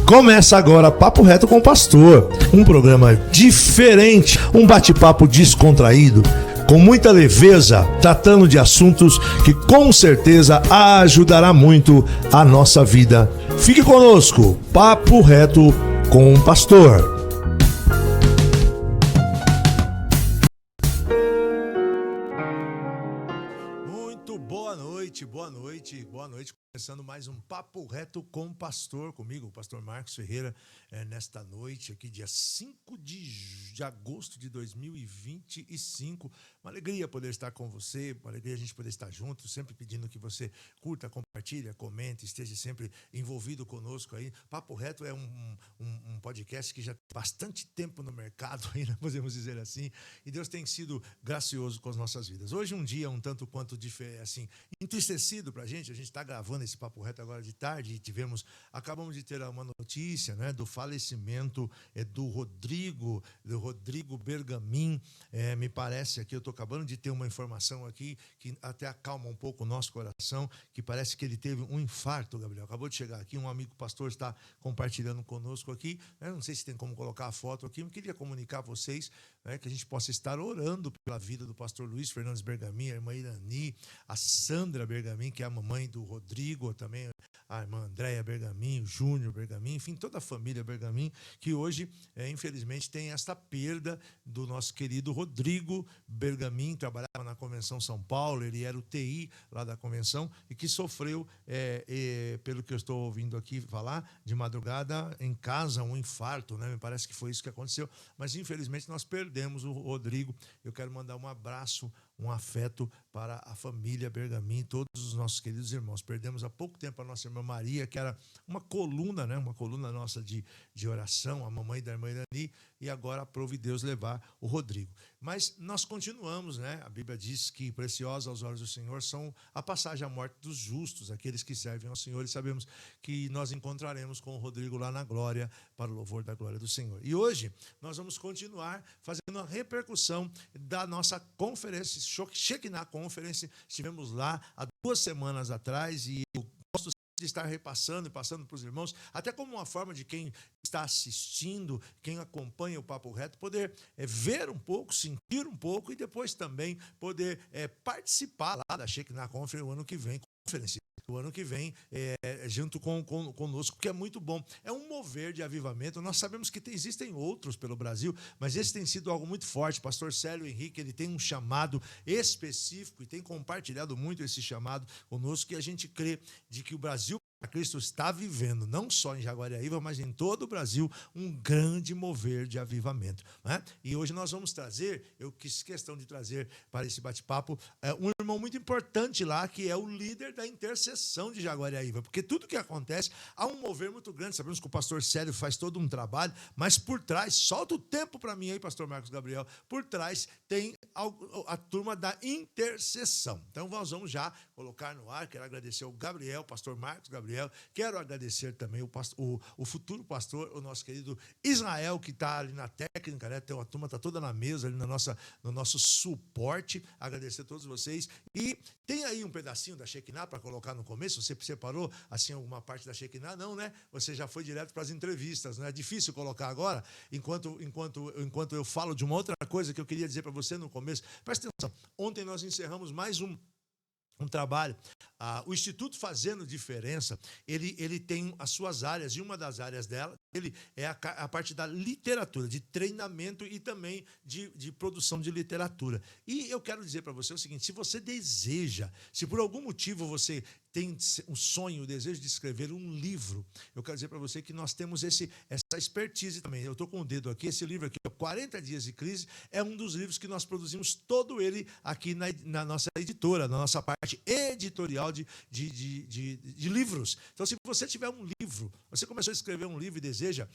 Começa agora Papo Reto com o Pastor, um programa diferente, um bate-papo descontraído, com muita leveza, tratando de assuntos que com certeza ajudará muito a nossa vida. Fique conosco, Papo Reto com o Pastor. Muito boa noite. Começando mais um Papo Reto com o Pastor, comigo, o pastor Marcos Ferreira, nesta noite, aqui dia 5 de agosto de 2025. Uma alegria poder estar com você, uma alegria a gente poder estar junto, sempre pedindo que você curta, compartilhe, comente, esteja sempre envolvido conosco aí. Papo Reto é um podcast que já tem bastante tempo no mercado, aí, podemos dizer assim, e Deus tem sido gracioso com as nossas vidas. Hoje um dia um tanto quanto assim, entristecido pra gente está gravando esse Papo Reto agora de tarde e acabamos de ter uma notícia, né, do falecimento do Rodrigo Bergamin. Me parece aqui, eu estou acabando de ter uma informação aqui que até acalma um pouco o nosso coração, que parece que ele teve um infarto, Gabriel. Acabou de chegar aqui, um amigo pastor está compartilhando conosco aqui. Não sei se tem como colocar a foto aqui, eu queria comunicar a vocês, né, que a gente possa estar orando pela vida do pastor Luiz Fernandes Bergamin, a irmã Irani, a Sandra Bergamin, que é a mamãe do Rodrigo, também a irmã Andréia Bergamin, o Júnior Bergamin, enfim, toda a família Bergamin, que hoje, infelizmente, tem esta perda do nosso querido Rodrigo Bergamin, trabalhava na Convenção São Paulo, ele era o TI lá da Convenção, e que sofreu, pelo que eu estou ouvindo aqui falar, de madrugada em casa, um infarto, né? Me parece que foi isso que aconteceu, mas infelizmente nós perdemos o Rodrigo. Eu quero mandar um abraço, um afeto para a família Bergamin, todos os nossos queridos irmãos. Perdemos há pouco tempo a nossa irmã Maria, que era uma coluna, né? Uma coluna nossa de oração, a mamãe da irmã Irani, e agora aprove Deus levar o Rodrigo. Mas nós continuamos, né? A Bíblia diz que preciosa aos olhos do Senhor são a passagem à morte dos justos, aqueles que servem ao Senhor, e sabemos que nós encontraremos com o Rodrigo lá na glória, para o louvor da glória do Senhor. E hoje nós vamos continuar fazendo a repercussão da nossa conferência, Shekinah Conference. Estivemos lá há 2 semanas atrás e eu gosto de estar repassando e passando para os irmãos, até como uma forma de quem está assistindo, quem acompanha o Papo Reto, poder ver um pouco, sentir um pouco e depois também poder participar lá da Shekinah Conference o ano que vem, junto conosco, que é muito bom. É um mover de avivamento. Nós sabemos que existem outros pelo Brasil, mas esse tem sido algo muito forte. Pastor Célio Henrique, ele tem um chamado específico e tem compartilhado muito esse chamado conosco, que a gente crê de que o Brasil Cristo está vivendo, não só em Jaguariaíva, mas em todo o Brasil, um grande mover de avivamento, né? E hoje nós vamos trazer, eu fiz questão de trazer para esse bate-papo, um irmão muito importante lá, que é o líder da intercessão de Jaguariaíva, porque tudo que acontece, há um mover muito grande. Sabemos que o pastor Célio faz todo um trabalho, mas por trás, solta o tempo para mim aí, pastor Marcos Gabriel, por trás tem a turma da intercessão. Então nós vamos já colocar no ar. Quero agradecer ao Gabriel, pastor Marcos Gabriel. Quero agradecer também o futuro pastor, o nosso querido Israel, que está ali na técnica, né? A turma está toda na mesa, ali no nosso suporte. Agradecer a todos vocês. E tem aí um pedacinho da Shekinah para colocar no começo? Você separou assim alguma parte da Shekinah? Não, né? Você já foi direto para as entrevistas, não é difícil colocar agora, enquanto eu falo de uma outra coisa que eu queria dizer para você no começo. Presta atenção, ontem nós encerramos mais um trabalho. O Instituto Fazendo Diferença, ele tem as suas áreas, e uma das áreas dela dele é a parte da literatura, de treinamento e também de produção de literatura. E eu quero dizer para você o seguinte, se você deseja, se por algum motivo você tem um sonho, o desejo de escrever um livro, eu quero dizer para você que nós temos essa expertise também. Eu estou com o dedo aqui, esse livro aqui, 40 Dias de Crise, é um dos livros que nós produzimos todo ele aqui na nossa editora, na nossa parte editorial de livros. Então, se você tiver um livro, você começou a escrever um livro e deseja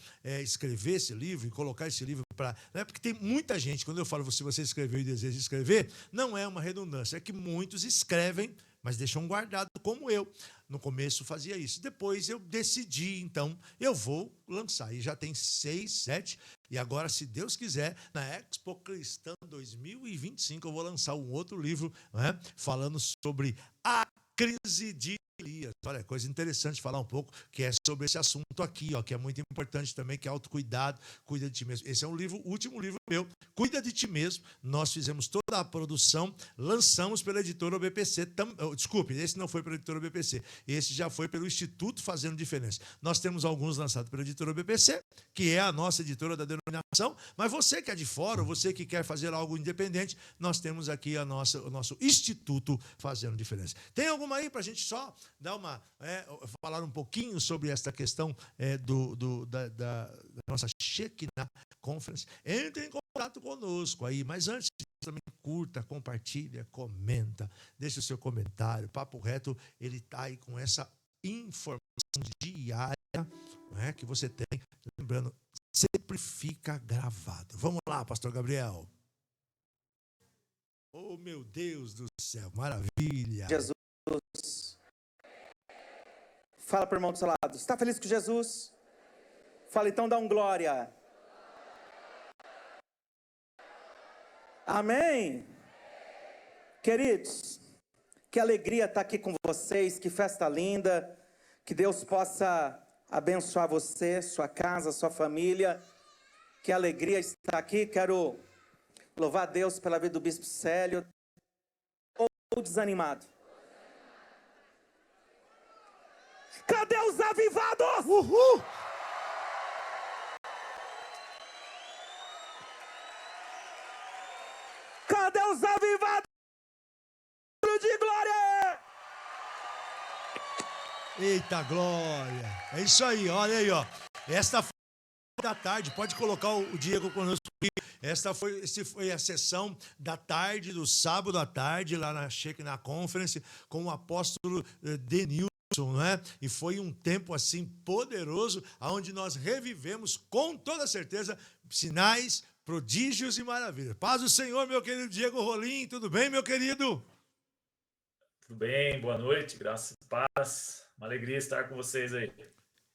escrever esse livro e colocar esse livro para... Né? Porque tem muita gente, quando eu falo se você escreveu e deseja escrever, não é uma redundância, é que muitos escrevem, mas deixam guardado, como eu. No começo fazia isso. Depois eu decidi, então, eu vou lançar. E já tem 6, 7. E agora, se Deus quiser, na Expo Cristã 2025, eu vou lançar um outro livro, né, falando sobre a crise de Elias. Olha, coisa interessante falar um pouco, que é sobre esse assunto aqui, ó, que é muito importante também, que é autocuidado, cuida de ti mesmo. Esse é um livro, o último livro meu, Cuida de Ti Mesmo. Nós fizemos toda a produção, lançamos pela editora OBPC. Desculpe, esse não foi pela editora OBPC, esse já foi pelo Instituto Fazendo Diferença. Nós temos alguns lançados pela editora OBPC, que é a nossa editora da denominação, mas você que é de fora, ou você que quer fazer algo independente, nós temos aqui o nosso Instituto Fazendo Diferença. Tem alguma aí para a gente só dar falar um pouquinho sobre esta questão da nossa Shekinah Conference? Entre em contato conosco aí, mas antes também curta, compartilha, comenta, deixa o seu comentário. Papo Reto, ele está aí com essa informação diária, né, que você tem, lembrando, sempre fica gravado. Vamos lá, pastor Gabriel. Oh, meu Deus do céu, maravilha. Jesus. Fala para o irmão do seu lado. Está feliz com Jesus? Fala, então dá um glória. Amém? Queridos, que alegria estar aqui com vocês, que festa linda, que Deus possa abençoar você, sua casa, sua família, que alegria estar aqui. Quero louvar a Deus pela vida do Bispo Célio. Ou desanimado? Cadê os avivados? Uhul! Cadê os avivados de glória? Eita glória! É isso aí, olha aí, ó. Esta foi da tarde, pode colocar o Diego conosco aqui. Essa foi a sessão da tarde, do sábado à tarde, lá na Shekinah Conference, com o apóstolo Denilson. Né? E foi um tempo assim poderoso, onde nós revivemos com toda certeza sinais, prodígios e maravilhas. Paz do Senhor, meu querido Diego Rolim, tudo bem, meu querido? Tudo bem, boa noite, graças e paz, uma alegria estar com vocês aí.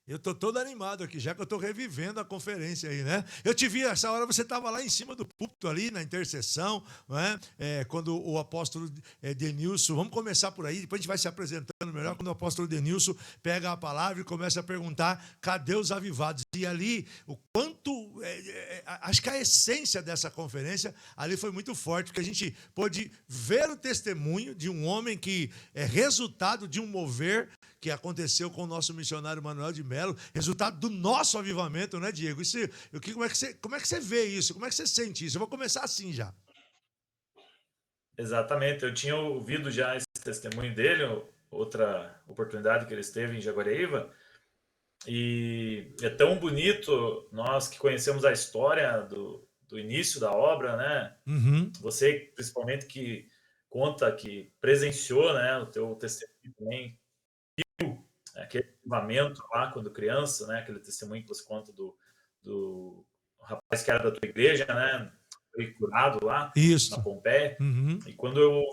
Eu tô todo animado aqui, já que eu tô revivendo a conferência aí, né? Eu te vi, essa hora você estava lá em cima do púlpito ali, na intercessão, né? Quando o apóstolo Denilson, vamos começar por aí, depois a gente vai se apresentando melhor, quando o apóstolo Denilson pega a palavra e começa a perguntar, cadê os avivados? E ali, o quanto, acho que a essência dessa conferência ali foi muito forte, porque a gente pôde ver o testemunho de um homem que é resultado de um mover que aconteceu com o nosso missionário Manuel de Melo, resultado do nosso avivamento, né, Diego? Como é que você vê isso? Como é que você sente isso? Eu vou começar assim já. Exatamente, eu tinha ouvido já esse testemunho dele, outra oportunidade que ele esteve em Jaguareíva, e é tão bonito, nós que conhecemos a história do início da obra, né? Uhum. Você, principalmente, que conta, que presenciou, né, o teu testemunho também, aquele avivamento lá quando criança, né? Aquele testemunho que você conta do rapaz que era da tua igreja, né? Foi curado lá Isso. na Pompeia. Uhum. E quando eu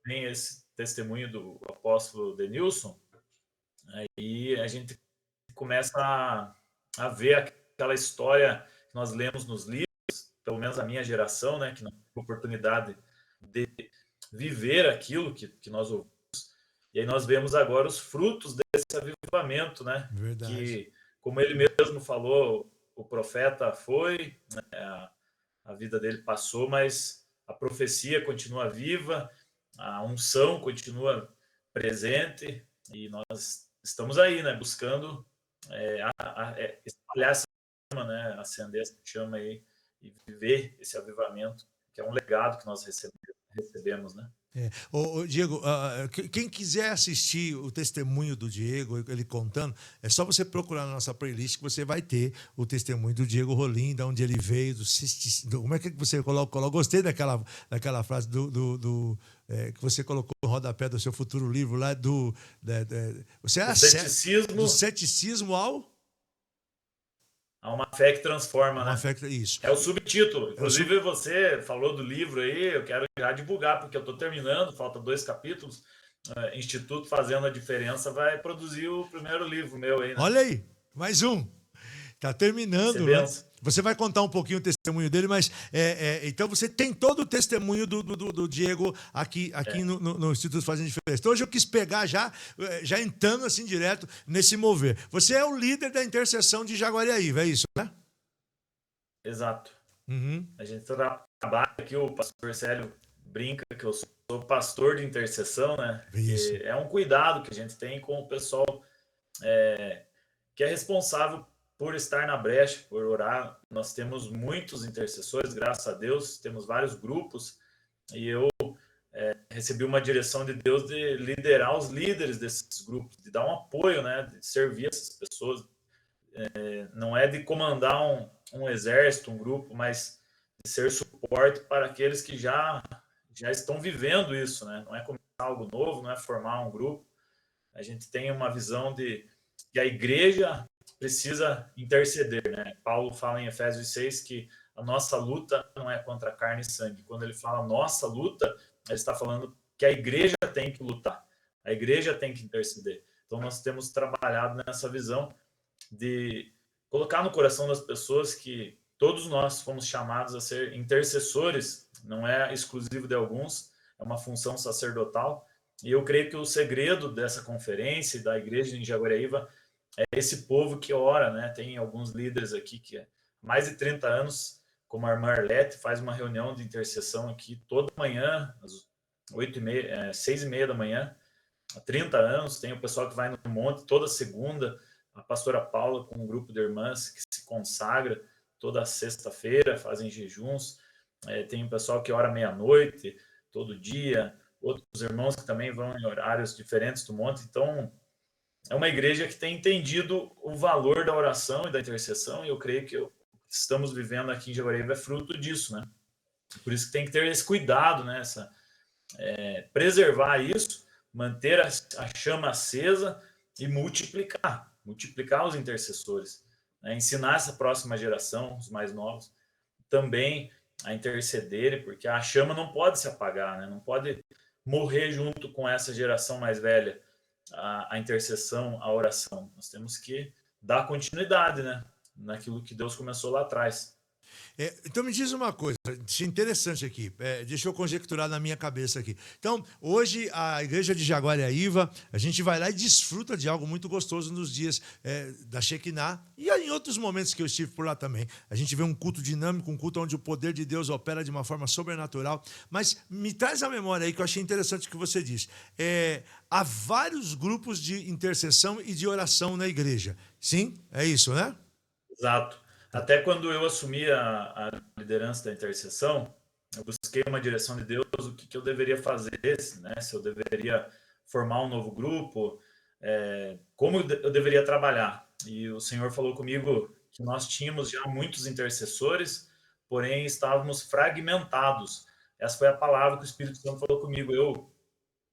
tenho esse testemunho do apóstolo Denilson, aí a gente começa a ver aquela história que nós lemos nos livros, pelo menos a minha geração, né? Que não teve oportunidade de viver aquilo que nós ouvimos. E aí nós vemos agora os frutos desse avivamento, né? Verdade. Que, como ele mesmo falou, o profeta foi, né? A vida dele passou, mas a profecia continua viva, a unção continua presente, e nós estamos aí, né? Buscando espalhar essa né? Acender essa chama aí e viver esse avivamento, que é um legado que nós recebemos, né? Diego, quem quiser assistir o testemunho do Diego, ele contando, é só você procurar na nossa playlist que você vai ter o testemunho do Diego Rolim, de onde ele veio, como é que você colocou? Gostei daquela frase que você colocou no rodapé do seu futuro livro lá você é do ceticismo ao... Há uma fé que transforma, né? Isso. É o subtítulo. Inclusive, você falou do livro aí, eu quero já divulgar, porque eu estou terminando, falta 2 capítulos. Instituto Fazendo a Diferença vai produzir o primeiro livro meu aí, né? Olha aí, mais um. Tá terminando, né? Você vai contar um pouquinho o testemunho dele, mas então você tem todo o testemunho do Diego aqui no Instituto Fazendo Diferença. Então hoje eu quis pegar já entrando assim direto nesse mover. Você é o líder da intercessão de Jaguariaíva, é isso, né? Exato. Uhum. A gente trabalha aqui, o pastor Célio brinca que eu sou pastor de intercessão, né? Isso. É um cuidado que a gente tem com o pessoal que é responsável por estar na brecha, por orar. Nós temos muitos intercessores, graças a Deus, temos vários grupos, e eu recebi uma direção de Deus de liderar os líderes desses grupos, de dar um apoio, né, de servir essas pessoas. Não é de comandar um exército, um grupo, mas de ser suporte para aqueles que já estão vivendo isso, né? Não é começar algo novo, não é formar um grupo. A gente tem uma visão de que a igreja precisa interceder, né? Paulo fala em Efésios 6 que a nossa luta não é contra carne e sangue. Quando ele fala nossa luta, ele está falando que a igreja tem que lutar, a igreja tem que interceder. Então nós temos trabalhado nessa visão de colocar no coração das pessoas que todos nós fomos chamados a ser intercessores, não é exclusivo de alguns, é uma função sacerdotal. E eu creio que o segredo dessa conferência e da igreja em Jaguariaíva é esse povo que ora, né? Tem alguns líderes aqui que há mais de 30 anos, como a irmã Arlete, faz uma reunião de intercessão aqui toda manhã, às 8h30, 6h30 da manhã, há 30 anos. Tem o pessoal que vai no monte toda segunda, a pastora Paula com um grupo de irmãs que se consagra toda sexta-feira, fazem jejuns. Tem o pessoal que ora meia-noite, todo dia, outros irmãos que também vão em horários diferentes do monte. Então, é uma igreja que tem entendido o valor da oração e da intercessão, e eu creio que o que estamos vivendo aqui em Jaguariaíva é fruto disso, né? Por isso que tem que ter esse cuidado, né? Preservar isso, manter a chama acesa e multiplicar os intercessores, né? Ensinar essa próxima geração, os mais novos, também a intercederem, porque a chama não pode se apagar, né? Não pode morrer junto com essa geração mais velha, a intercessão, a oração. Nós temos que dar continuidade, né, naquilo que Deus começou lá atrás. Então me diz uma coisa interessante aqui, deixa eu conjecturar na minha cabeça aqui. Então, hoje a igreja de Jaguariaíva, a gente vai lá e desfruta de algo muito gostoso nos dias da Shekinah, e em outros momentos que eu estive por lá também. A gente vê um culto dinâmico, um culto onde o poder de Deus opera de uma forma sobrenatural. Mas me traz a memória aí, que eu achei interessante o que você disse. Há vários grupos de intercessão e de oração na igreja. Sim? É isso, né? Exato. Até quando eu assumi a liderança da intercessão, eu busquei uma direção de Deus, o que eu deveria fazer, né? Se eu deveria formar um novo grupo, como eu deveria trabalhar. E o Senhor falou comigo que nós tínhamos já muitos intercessores, porém estávamos fragmentados. Essa foi a palavra que o Espírito Santo falou comigo. Eu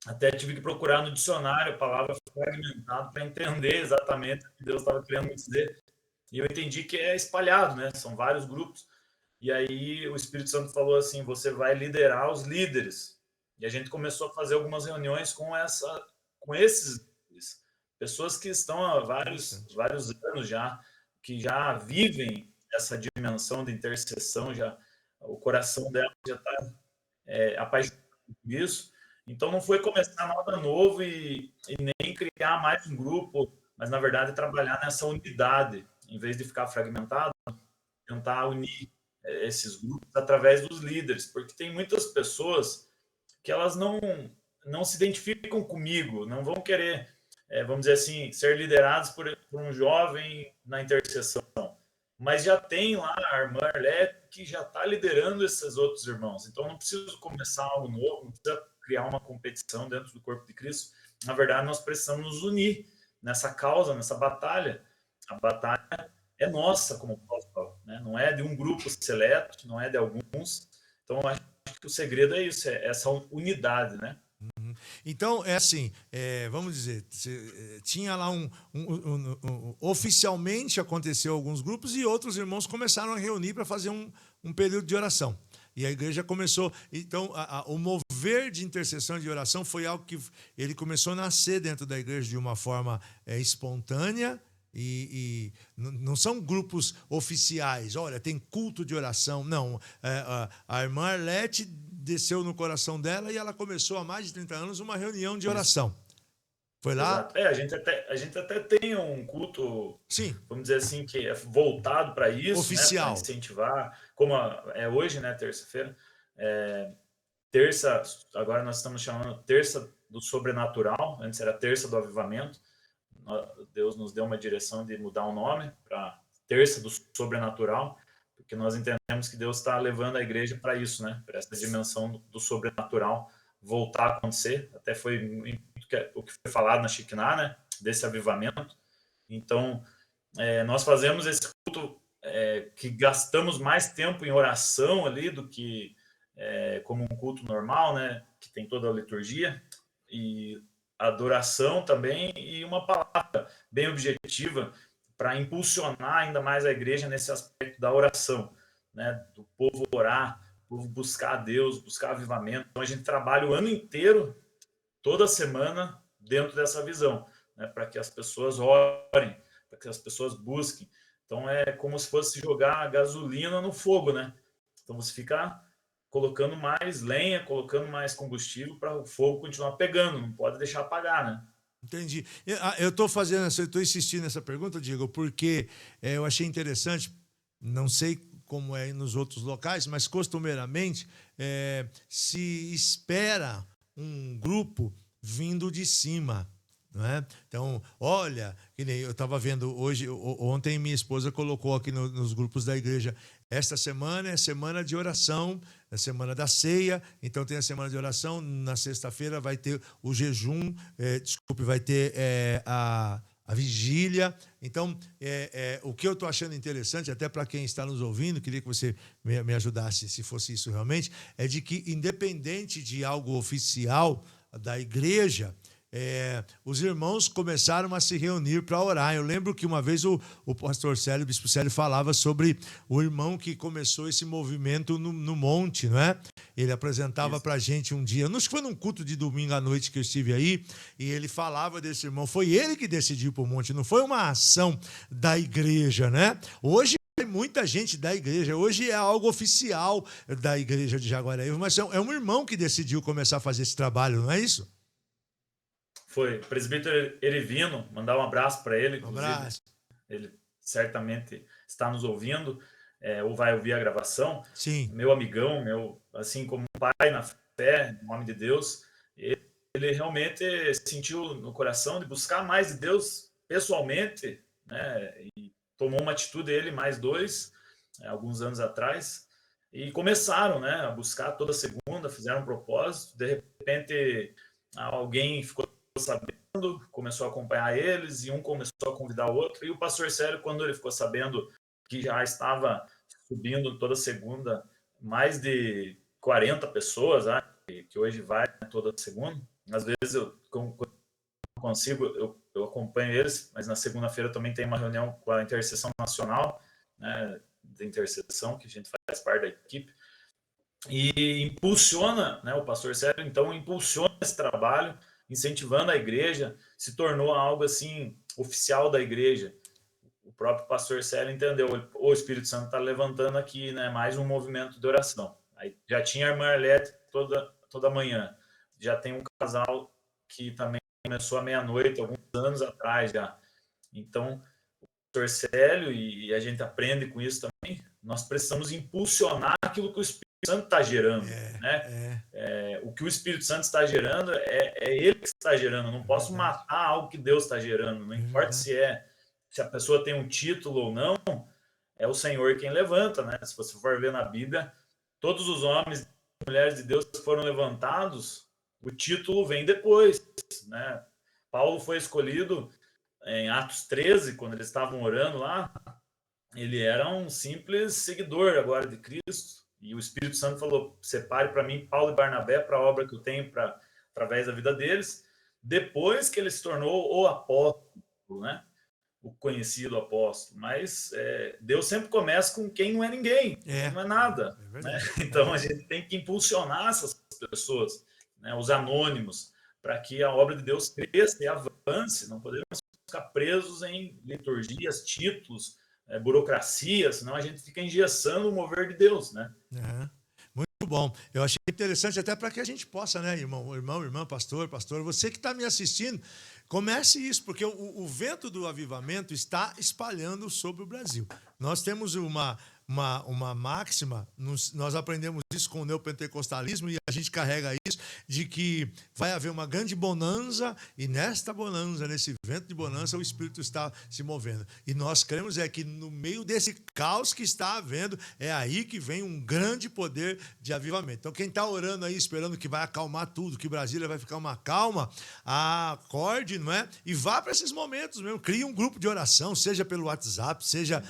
até tive que procurar no dicionário a palavra fragmentado para entender exatamente o que Deus estava querendo me dizer. E eu entendi que é espalhado, né? São vários grupos. E aí o Espírito Santo falou assim, você vai liderar os líderes. E a gente começou a fazer algumas reuniões com esses pessoas que estão há vários anos já, que já vivem essa dimensão de intercessão, já o coração dela já está apaixonado por isso. Então não foi começar nada novo e nem criar mais um grupo, mas na verdade trabalhar nessa unidade, em vez de ficar fragmentado, tentar unir esses grupos através dos líderes, porque tem muitas pessoas que elas não se identificam comigo, não vão querer, vamos dizer assim, ser liderados por um jovem na intercessão. mas já tem lá a irmã Arlete que já está liderando esses outros irmãos. Então, não preciso começar algo novo, não precisa criar uma competição dentro do corpo de Cristo. Na verdade, nós precisamos nos unir nessa causa, nessa batalha. A batalha é nossa, como o Paulo fala, né? Não é de um grupo seleto, não é de alguns. Então, acho que o segredo é isso, é essa unidade, né? Então, é assim, vamos dizer, tinha lá oficialmente aconteceu alguns grupos e outros irmãos começaram a reunir para fazer um período de oração. E a igreja começou. Então, o mover de intercessão e de oração foi algo que ele começou a nascer dentro da igreja de uma forma espontânea. E não são grupos oficiais. Olha, tem culto de oração. Não. A irmã Arlete desceu no coração dela e ela começou há mais de 30 anos uma reunião de oração. Foi lá? Exato. A gente até tem um culto, sim, vamos dizer assim, que é voltado para isso, oficial, né, para incentivar, como é hoje, né, terça-feira. Terça, agora nós estamos chamando terça do sobrenatural, antes era terça do avivamento. Deus nos deu uma direção de mudar o nome para terça do sobrenatural, porque nós entendemos que Deus está levando a igreja para isso, né, para essa dimensão do sobrenatural voltar a acontecer. Até foi o que foi falado na Shekinah, né, desse avivamento. Então, nós fazemos esse culto que gastamos mais tempo em oração ali do que como um culto normal, né, que tem toda a liturgia e adoração também, e uma palavra bem objetiva para impulsionar ainda mais a igreja nesse aspecto da oração, né, do povo orar, do povo buscar a Deus, buscar avivamento. Então a gente trabalha o ano inteiro, toda semana, dentro dessa visão, né, para que as pessoas orem, para que as pessoas busquem. Então é como se fosse jogar gasolina no fogo, né? Então você fica colocando mais lenha, colocando mais combustível para o fogo continuar pegando, não pode deixar apagar, né? Entendi. Eu estou insistindo nessa pergunta, Diego, porque eu achei interessante, não sei como é nos outros locais, mas costumeiramente se espera um grupo vindo de cima. Não é? Então, olha, que nem eu estava vendo ontem minha esposa colocou aqui nos grupos da igreja, esta semana é semana de oração, é semana da ceia, então tem a semana de oração, na sexta-feira vai ter o jejum, vai ter a vigília. Então, o que eu estou achando interessante, até para quem está nos ouvindo, queria que você me ajudasse, se fosse isso realmente, é de que, independente de algo oficial da igreja, os irmãos começaram a se reunir para orar. Eu lembro que uma vez o pastor Célio, o bispo Célio, falava sobre o irmão que começou esse movimento no monte, não é? Ele apresentava para a gente um dia, não sei se foi num culto de domingo à noite que eu estive aí, e ele falava desse irmão. Foi ele que decidiu para o monte, não foi uma ação da igreja, né? Hoje tem muita gente da igreja, hoje é algo oficial da igreja de Jaguareíva, mas é um irmão que decidiu começar a fazer esse trabalho, não é isso? Foi o presbítero Erivino, mandar um abraço para ele, inclusive. Um abraço. Ele certamente está nos ouvindo, ou vai ouvir a gravação. Sim. Meu amigão, assim como um pai na fé, em nome de Deus, ele realmente sentiu no coração de buscar mais de Deus pessoalmente, né? E tomou uma atitude, ele mais dois, alguns anos atrás, e começaram, né, a buscar toda segunda, fizeram um propósito. De repente, alguém ficou sabendo, começou a acompanhar eles, e um começou a convidar o outro, e o pastor Célio, quando ele ficou sabendo que já estava subindo toda segunda mais de 40 pessoas, né, que hoje vai toda segunda, às vezes eu consigo, eu acompanho eles, mas na segunda-feira também tem uma reunião com a Intercessão Nacional, né, de intercessão, que a gente faz parte da equipe, e impulsiona, né, o pastor Célio, então, impulsiona esse trabalho, incentivando a igreja, se tornou algo assim oficial da igreja. O próprio pastor Célio entendeu, o Espírito Santo está levantando aqui, né, mais um movimento de oração. Aí já tinha a irmã Arlete toda manhã, já tem um casal que também começou à meia-noite, alguns anos atrás já. Então, o pastor Célio, e a gente aprende com isso também, nós precisamos impulsionar aquilo que o Espírito Santo está gerando, né? O que o Espírito Santo está gerando é ele que está gerando. Eu não posso matar algo que Deus está gerando. Não importa se a pessoa tem um título ou não, é o Senhor quem levanta, né? Se você for ver na Bíblia, todos os homens e mulheres de Deus que foram levantados, o título vem depois, né? Paulo foi escolhido em Atos 13, quando eles estavam orando lá, ele era um simples seguidor agora de Cristo, e o Espírito Santo falou: separe para mim Paulo e Barnabé para a obra que eu tenho através da vida deles, depois que ele se tornou o apóstolo, né? O conhecido apóstolo. Mas Deus sempre começa com quem não é ninguém, quem não é nada. Né? Então a gente tem que impulsionar essas pessoas, né? Os anônimos, para que a obra de Deus cresça e avance. Não podemos ficar presos em liturgias, títulos, burocracia, senão a gente fica engessando o mover de Deus, né? Muito bom. Eu achei interessante até para que a gente possa, né, irmã, pastor, você que está me assistindo, comece isso, porque o vento do avivamento está espalhando sobre o Brasil. Nós temos uma máxima, nós aprendemos isso com o neopentecostalismo e a gente carrega isso, de que vai haver uma grande bonança e nesta bonança, nesse vento de bonança, o Espírito está se movendo. E nós cremos que no meio desse caos que está havendo, é aí que vem um grande poder de avivamento. Então quem está orando aí, esperando que vai acalmar tudo, que Brasília vai ficar uma calma, acorde, não é? E vá para esses momentos mesmo, crie um grupo de oração, seja pelo WhatsApp, seja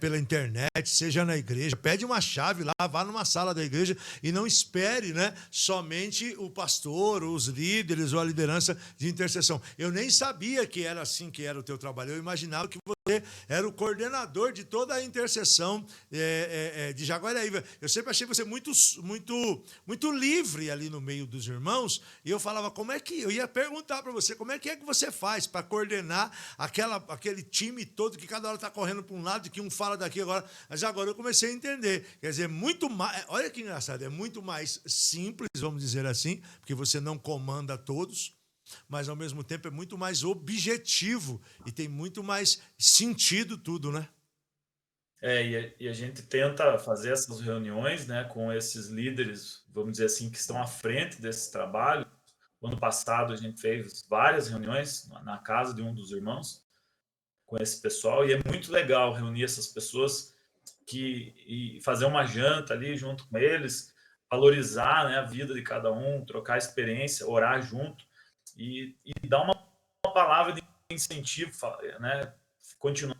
pela internet, seja na igreja, pede uma chave lá, vá numa sala da igreja e não espere, né, somente o pastor, os líderes ou a liderança de intercessão. Eu nem sabia que era assim que era o teu trabalho, eu imaginava que você era o coordenador de toda a intercessão de Jaguariaíva. Eu sempre achei você muito livre ali no meio dos irmãos, e eu falava, eu ia perguntar para você, como é que você faz para coordenar aquele time todo que cada hora está correndo para um lado, que um fala daqui agora, mas agora eu comecei a entender, quer dizer, muito mais, olha que engraçado, é muito mais simples, vamos dizer assim, porque você não comanda todos, mas ao mesmo tempo é muito mais objetivo e tem muito mais sentido tudo, né? E a gente tenta fazer essas reuniões, né, com esses líderes, vamos dizer assim, que estão à frente desse trabalho. O ano passado a gente fez várias reuniões na casa de um dos irmãos com esse pessoal, e é muito legal reunir essas pessoas e fazer uma janta ali junto com eles, valorizar, né, a vida de cada um, trocar experiência, orar junto e dar uma palavra de incentivo, né, continuar,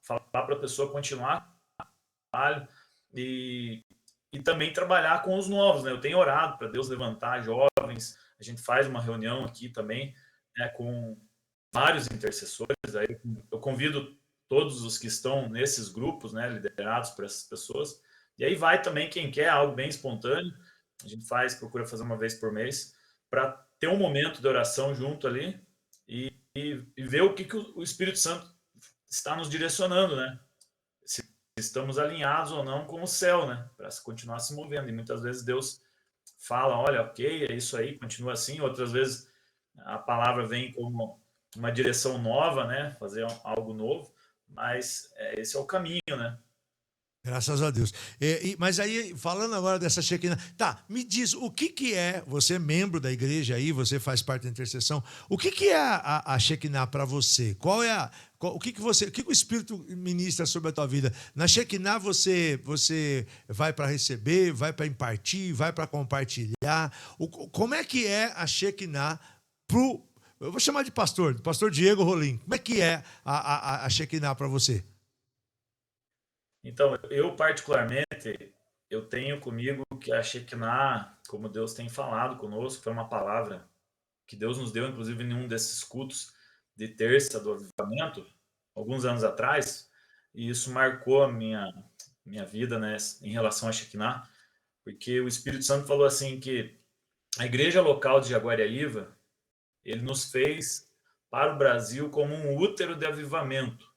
falar para a pessoa continuar trabalho e também trabalhar com os novos, né? Eu tenho orado para Deus levantar jovens, a gente faz uma reunião aqui também, né, com vários intercessores, aí eu convido todos os que estão nesses grupos, né, liderados por essas pessoas, e aí vai também quem quer algo bem espontâneo, a gente procura fazer uma vez por mês, para ter um momento de oração junto ali e ver o que o Espírito Santo está nos direcionando, né? Se estamos alinhados ou não com o céu, né? Para continuar se movendo. E muitas vezes Deus fala, olha, ok, é isso aí, continua assim. Outras vezes a palavra vem como uma direção nova, né? Fazer algo novo. Mas esse é o caminho, né? Graças a Deus. Mas aí, falando agora dessa Shekinah, tá, me diz, o que é, você é membro da igreja aí, você faz parte da intercessão, o que é a Shekinah para você? O que o Espírito ministra sobre a tua vida? Na Shekinah você vai para receber, vai para impartir, vai para compartilhar. Como é que é a Shekinah eu vou chamar de pastor Diego Rolim. Como é que é a Shekinah para você? Então, eu particularmente, eu tenho comigo que a Shekinah, como Deus tem falado conosco, foi uma palavra que Deus nos deu, inclusive em um desses cultos de terça do avivamento, alguns anos atrás, e isso marcou a minha vida, né, em relação a Shekinah, porque o Espírito Santo falou assim que a igreja local de Jaguariaíva, ele nos fez para o Brasil como um útero de avivamento.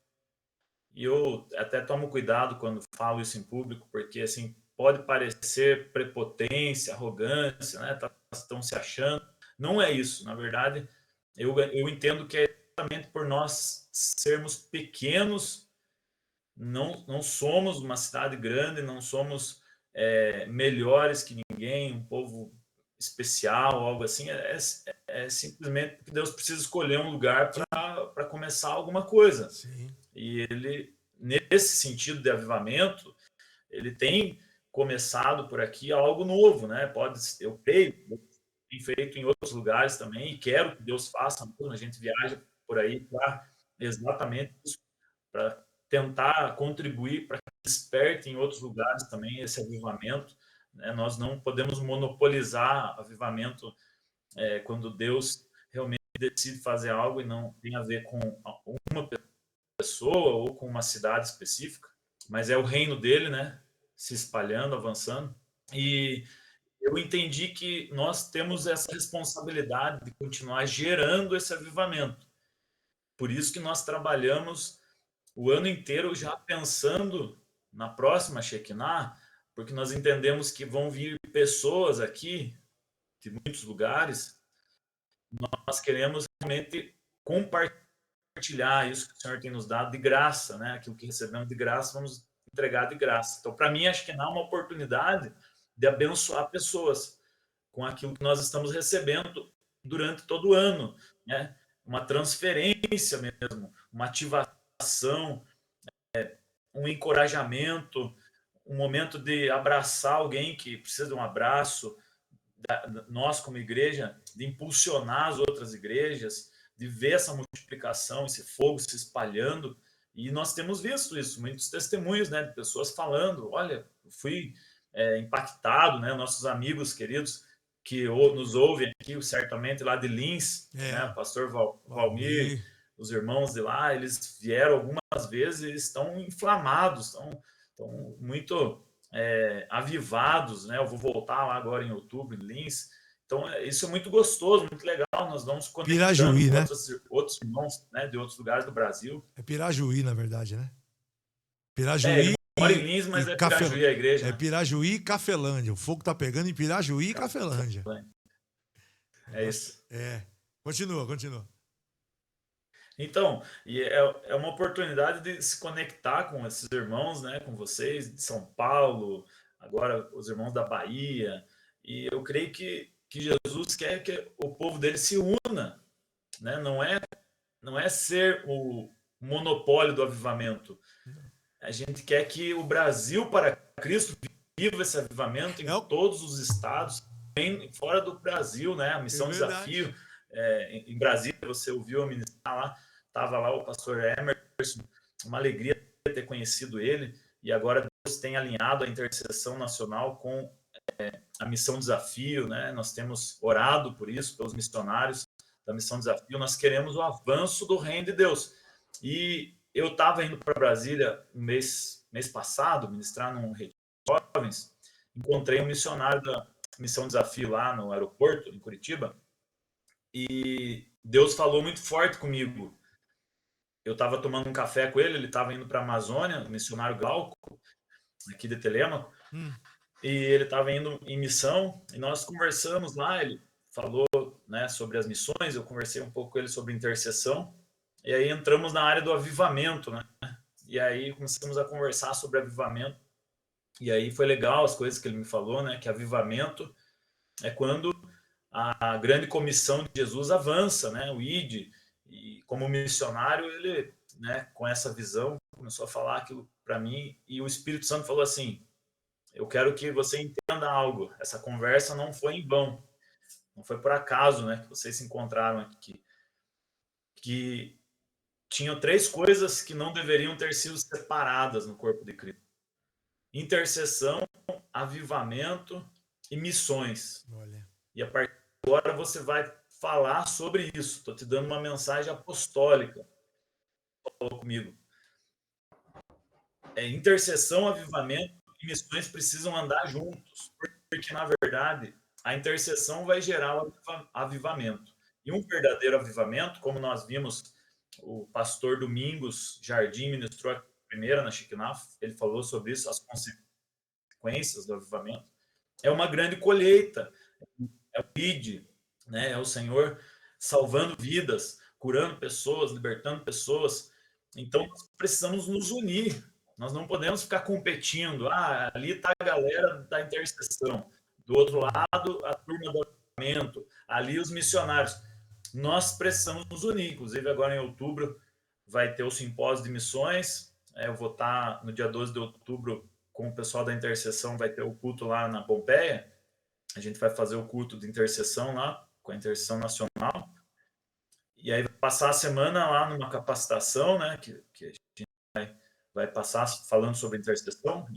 E eu até tomo cuidado quando falo isso em público, porque assim pode parecer prepotência, arrogância, né? Estão se achando. Não é isso. Na verdade, eu entendo que é exatamente por nós sermos pequenos, não somos uma cidade grande, não somos melhores que ninguém, um povo especial, algo assim. É simplesmente que Deus precisa escolher um lugar para começar alguma coisa. Sim. E ele nesse sentido de avivamento, ele tem começado por aqui algo novo, né? Eu creio, tem feito em outros lugares também, e quero que Deus faça mesmo. A gente viaja por aí para exatamente isso, para tentar contribuir para que desperte em outros lugares também esse avivamento, né? Nós não podemos monopolizar avivamento quando Deus realmente decide fazer algo e não tem a ver com uma pessoa ou com uma cidade específica, mas é o reino dele, né? Se espalhando, avançando. E eu entendi que nós temos essa responsabilidade de continuar gerando esse avivamento. Por isso que nós trabalhamos o ano inteiro já pensando na próxima Shekinah, porque nós entendemos que vão vir pessoas aqui de muitos lugares. Nós queremos realmente compartilhar isso que o Senhor tem nos dado de graça, né? Aquilo que recebemos de graça, vamos entregar de graça. Então, para mim, acho que não é uma oportunidade de abençoar pessoas com aquilo que nós estamos recebendo durante todo o ano, né? Uma transferência mesmo, uma ativação, um encorajamento, um momento de abraçar alguém que precisa de um abraço, nós como igreja, de impulsionar as outras igrejas, de ver essa multiplicação, esse fogo se espalhando. E nós temos visto isso, muitos testemunhos, né, de pessoas falando, olha, fui impactado, né, nossos amigos queridos que nos ouvem aqui, certamente lá de Lins, né, o pastor Valmir, os irmãos de lá, eles vieram algumas vezes e estão inflamados, estão muito avivados, né? Eu vou voltar lá agora em outubro, em Lins. Então, isso é muito gostoso, muito legal. Nós vamos conectando Pirajuí, né? outros irmãos, né, de outros lugares do Brasil. É Pirajuí, na verdade, né? Pirajuí. Mora em Lins, mas é Pirajuí a igreja. É Pirajuí e Cafelândia. O fogo tá pegando em Pirajuí e Cafelândia. É isso. Continua. Então, é uma oportunidade de se conectar com esses irmãos, né, com vocês de São Paulo, agora os irmãos da Bahia, e eu creio que Jesus quer que o povo dele se una, né? Não é ser o monopólio do avivamento. A gente quer que o Brasil para Cristo viva esse avivamento em todos os estados, fora do Brasil, né? A Missão Desafio, em Brasília, você ouviu eu ministrar lá, estava lá o pastor Emerson, uma alegria ter conhecido ele, e agora Deus tem alinhado a intercessão nacional com a Missão Desafio, né? Nós temos orado por isso, pelos missionários da Missão Desafio, nós queremos o avanço do reino de Deus. E eu estava indo para Brasília no mês passado, ministrar num retiro de jovens, encontrei um missionário da Missão Desafio lá no aeroporto, em Curitiba, e Deus falou muito forte comigo. Eu estava tomando um café com ele estava indo para a Amazônia, o missionário Glauco, aqui de Telêmaco, e ele estava indo em missão, e nós conversamos lá, ele falou, né, sobre as missões, eu conversei um pouco com ele sobre intercessão, e aí entramos na área do avivamento, né? E aí começamos a conversar sobre avivamento, e aí foi legal as coisas que ele me falou, né, que avivamento é quando a grande comissão de Jesus avança, né, o ID, e como missionário, ele, né, com essa visão, começou a falar aquilo para mim, e o Espírito Santo falou assim, eu quero que você entenda algo, essa conversa não foi em vão, não foi por acaso, né, que vocês se encontraram aqui, que tinham 3 coisas que não deveriam ter sido separadas no corpo de Cristo: intercessão, avivamento e missões. Olha. E a partir de agora você vai falar sobre isso. Estou te dando uma mensagem apostólica. Falou comigo. Intercessão, avivamento e missões precisam andar juntos, porque na verdade a intercessão vai gerar o avivamento. E um verdadeiro avivamento, como nós vimos, o pastor Domingos Jardim ministrou a primeira na Shekinah, ele falou sobre isso, as consequências do avivamento. É uma grande colheita, é o ID, né? É o Senhor salvando vidas, curando pessoas, libertando pessoas. Então, nós precisamos nos unir. Nós não podemos ficar competindo. Ali está a galera da intercessão. Do outro lado, a turma do avivamento. Ali, os missionários. Nós precisamos nos unir. Inclusive, agora em outubro, vai ter o simpósio de missões. Eu vou estar no dia 12 de outubro com o pessoal da intercessão, vai ter o culto lá na Pompeia. A gente vai fazer o culto de intercessão lá, com a intercessão nacional. E aí vai passar a semana lá numa capacitação, né, que a gente vai passar falando sobre intercessão.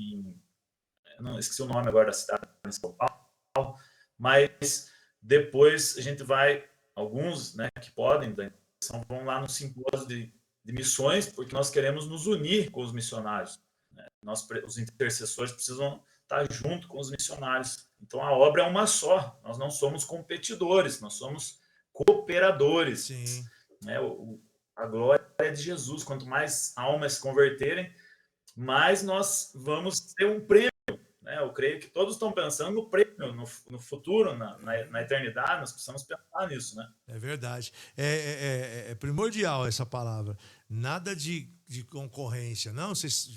Não esqueci o nome agora da cidade, em São Paulo. Mas depois a gente vai, alguns, né, que podem, da intercessão, vão lá no simpósio de missões, porque nós queremos nos unir com os missionários. Né? Os intercessores precisam estar junto com os missionários. Então a obra é uma só. Nós não somos competidores, nós somos cooperadores. Sim. Né? A glória é de Jesus. Quanto mais almas se converterem, mais nós vamos ter um prêmio. Né? Eu creio que todos estão pensando no prêmio, no futuro, na eternidade. Nós precisamos pensar nisso, né? É verdade. É primordial essa palavra. Nada de concorrência. Não, vocês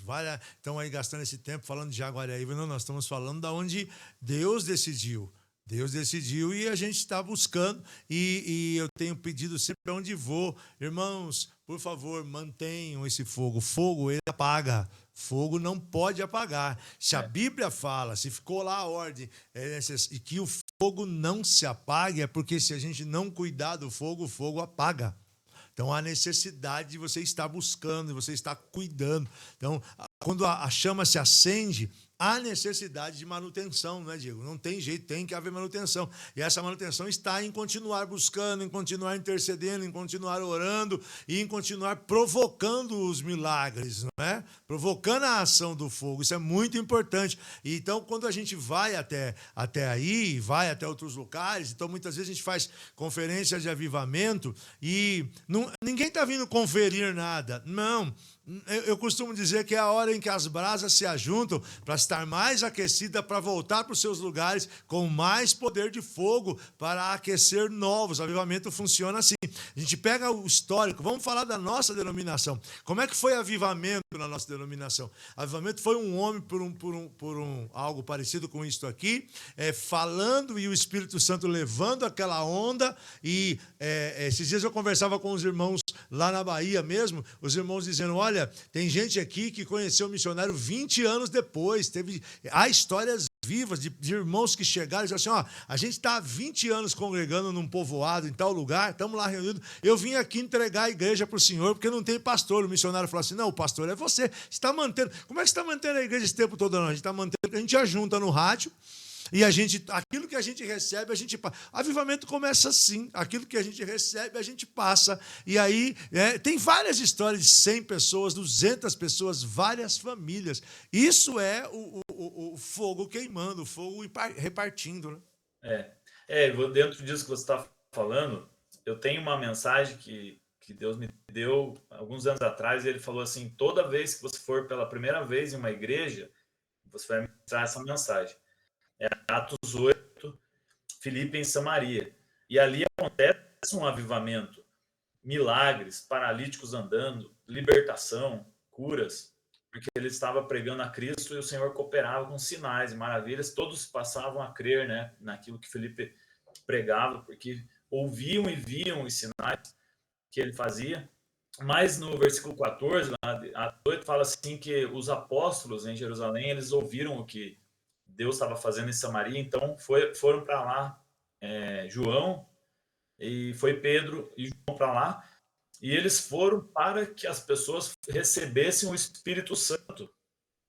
estão aí gastando esse tempo falando de Jaguariaíva. Não, nós estamos falando da onde Deus decidiu. Deus decidiu e a gente está buscando. E eu tenho pedido sempre onde vou. Irmãos, por favor, mantenham esse fogo. Fogo, ele apaga. Fogo não pode apagar. Se a Bíblia fala, se ficou lá a ordem, e que o fogo não se apague, é porque se a gente não cuidar do fogo, o fogo apaga. Então, há necessidade de você estar buscando, de você estar cuidando. Então, quando a chama se acende, há necessidade de manutenção, né, Diego? Não tem jeito, tem que haver manutenção. E essa manutenção está em continuar buscando, em continuar intercedendo, em continuar orando e em continuar provocando os milagres, não é? Provocando a ação do fogo. Isso é muito importante. E então, quando a gente vai até aí, vai até outros lugares, então muitas vezes a gente faz conferências de avivamento e ninguém está vindo conferir nada. Não. Eu costumo dizer que é a hora em que as brasas se ajuntam para estar mais aquecida, para voltar para os seus lugares com mais poder de fogo para aquecer novos. O avivamento funciona assim. A gente pega o histórico, vamos falar da nossa denominação. Como é que foi avivamento na nossa denominação? Avivamento foi um homem por algo parecido com isto aqui, falando e o Espírito Santo levando aquela onda. E esses dias eu conversava com os irmãos lá na Bahia mesmo, os irmãos dizendo, olha, tem gente aqui que conheceu o missionário 20 anos depois. Há histórias vivas de irmãos que chegaram e disseram assim, a gente está há 20 anos congregando num povoado, em tal lugar, estamos lá reunidos, eu vim aqui entregar a igreja para o senhor, porque não tem pastor. O missionário falou assim, não, o pastor é você está mantendo. Como é que você está mantendo a igreja esse tempo todo? Não, a gente está mantendo, a gente ajunta no rádio, e aquilo que a gente recebe, a gente passa. Avivamento começa assim, aquilo que a gente recebe, a gente passa. E aí tem várias histórias de 100 pessoas, 200 pessoas, várias famílias. Isso é o fogo queimando, o fogo repartindo. Né? Dentro disso que você está falando, eu tenho uma mensagem que Deus me deu alguns anos atrás, e ele falou assim, toda vez que você for pela primeira vez em uma igreja, você vai ministrar essa mensagem. Atos 8, Filipe em Samaria. E ali acontece um avivamento. Milagres, paralíticos andando, libertação, curas, porque ele estava pregando a Cristo e o Senhor cooperava com sinais e maravilhas. Todos passavam a crer, né, naquilo que Filipe pregava, porque ouviam e viam os sinais que ele fazia. Mas no versículo 14, Atos 8, fala assim que os apóstolos em Jerusalém, eles ouviram o que Deus estava fazendo em Samaria, então foram para lá João, e foi Pedro e João para lá, e eles foram para que as pessoas recebessem o Espírito Santo.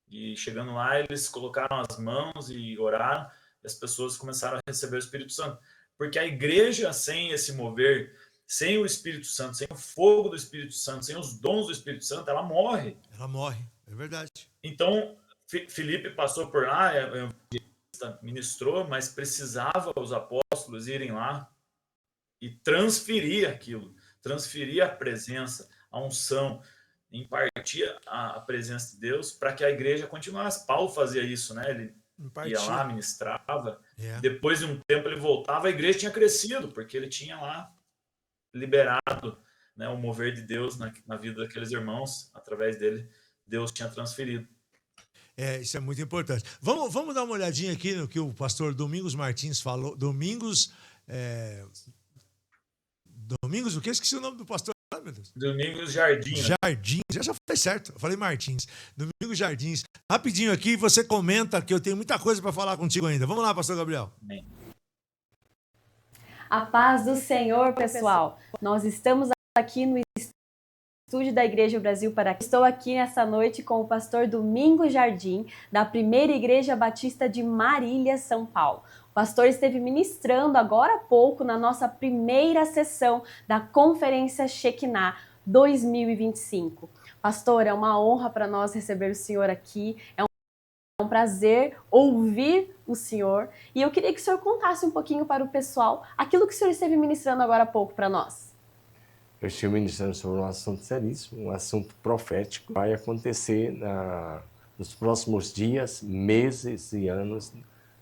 E chegando lá, eles colocaram as mãos e oraram, e as pessoas começaram a receber o Espírito Santo. Porque a igreja, sem esse mover, sem o Espírito Santo, sem o fogo do Espírito Santo, sem os dons do Espírito Santo, ela morre. Ela morre, é verdade. Então, Filipe passou por lá, ministrou, mas precisava os apóstolos irem lá e transferir aquilo, transferir a presença, a unção, impartir a presença de Deus para que a igreja continuasse. Paulo fazia isso, né? Ele ia lá, ministrava, depois de um tempo ele voltava, a igreja tinha crescido, porque ele tinha lá liberado, né, o mover de Deus na vida daqueles irmãos, através dele, Deus tinha transferido. Isso é muito importante. Vamos dar uma olhadinha aqui no que o pastor Domingos Martins falou. Domingos, o quê? Esqueci o nome do pastor. meu Deus? Domingos Jardim. Jardins, eu já falei certo, eu falei Martins. Domingos Jardins. Rapidinho aqui, você comenta que eu tenho muita coisa para falar contigo ainda. Vamos lá, pastor Gabriel. A paz do Senhor, pessoal. Nós estamos aqui no estúdio da Igreja Brasil para Cristo. Estou aqui nessa noite com o pastor Domingos Jardim, da Primeira Igreja Batista de Marília, São Paulo. O pastor esteve ministrando agora há pouco na nossa primeira sessão da Conferência Shekinah 2025. Pastor, é uma honra para nós receber o senhor aqui. É um prazer ouvir o senhor. E eu queria que o senhor contasse um pouquinho para o pessoal aquilo que o senhor esteve ministrando agora há pouco para nós. Eu estive ministrando sobre um assunto seríssimo, um assunto profético. Vai acontecer nos próximos dias, meses e anos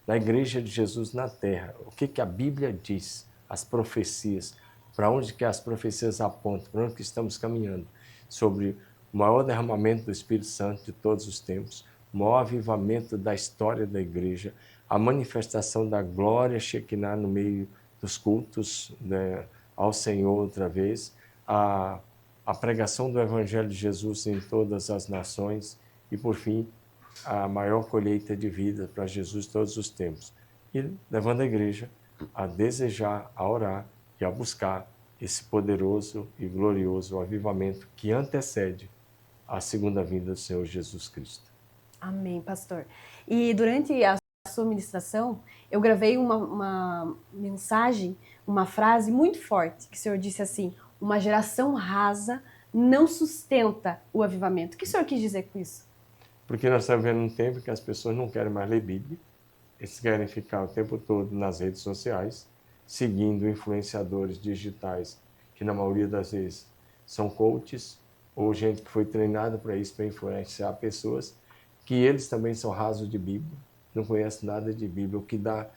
na Igreja de Jesus na Terra. O que a Bíblia diz, as profecias, para onde que as profecias apontam, para onde que estamos caminhando, sobre o maior derramamento do Espírito Santo de todos os tempos, o maior avivamento da história da Igreja, a manifestação da glória Shekinah no meio dos cultos, né, ao Senhor outra vez, a pregação do Evangelho de Jesus em todas as nações e, por fim, a maior colheita de vida para Jesus todos os tempos. E levando a igreja a desejar, a orar e a buscar esse poderoso e glorioso avivamento que antecede a segunda vinda do Senhor Jesus Cristo. Amém, pastor. E durante a sua ministração, eu gravei uma mensagem, uma frase muito forte, que o senhor disse assim: uma geração rasa não sustenta o avivamento. O que o senhor quis dizer com isso? Porque nós estamos vendo um tempo que as pessoas não querem mais ler Bíblia, eles querem ficar o tempo todo nas redes sociais, seguindo influenciadores digitais, que na maioria das vezes são coaches, ou gente que foi treinada para isso, para influenciar pessoas, que eles também são rasos de Bíblia, não conhecem nada de Bíblia. O que dá,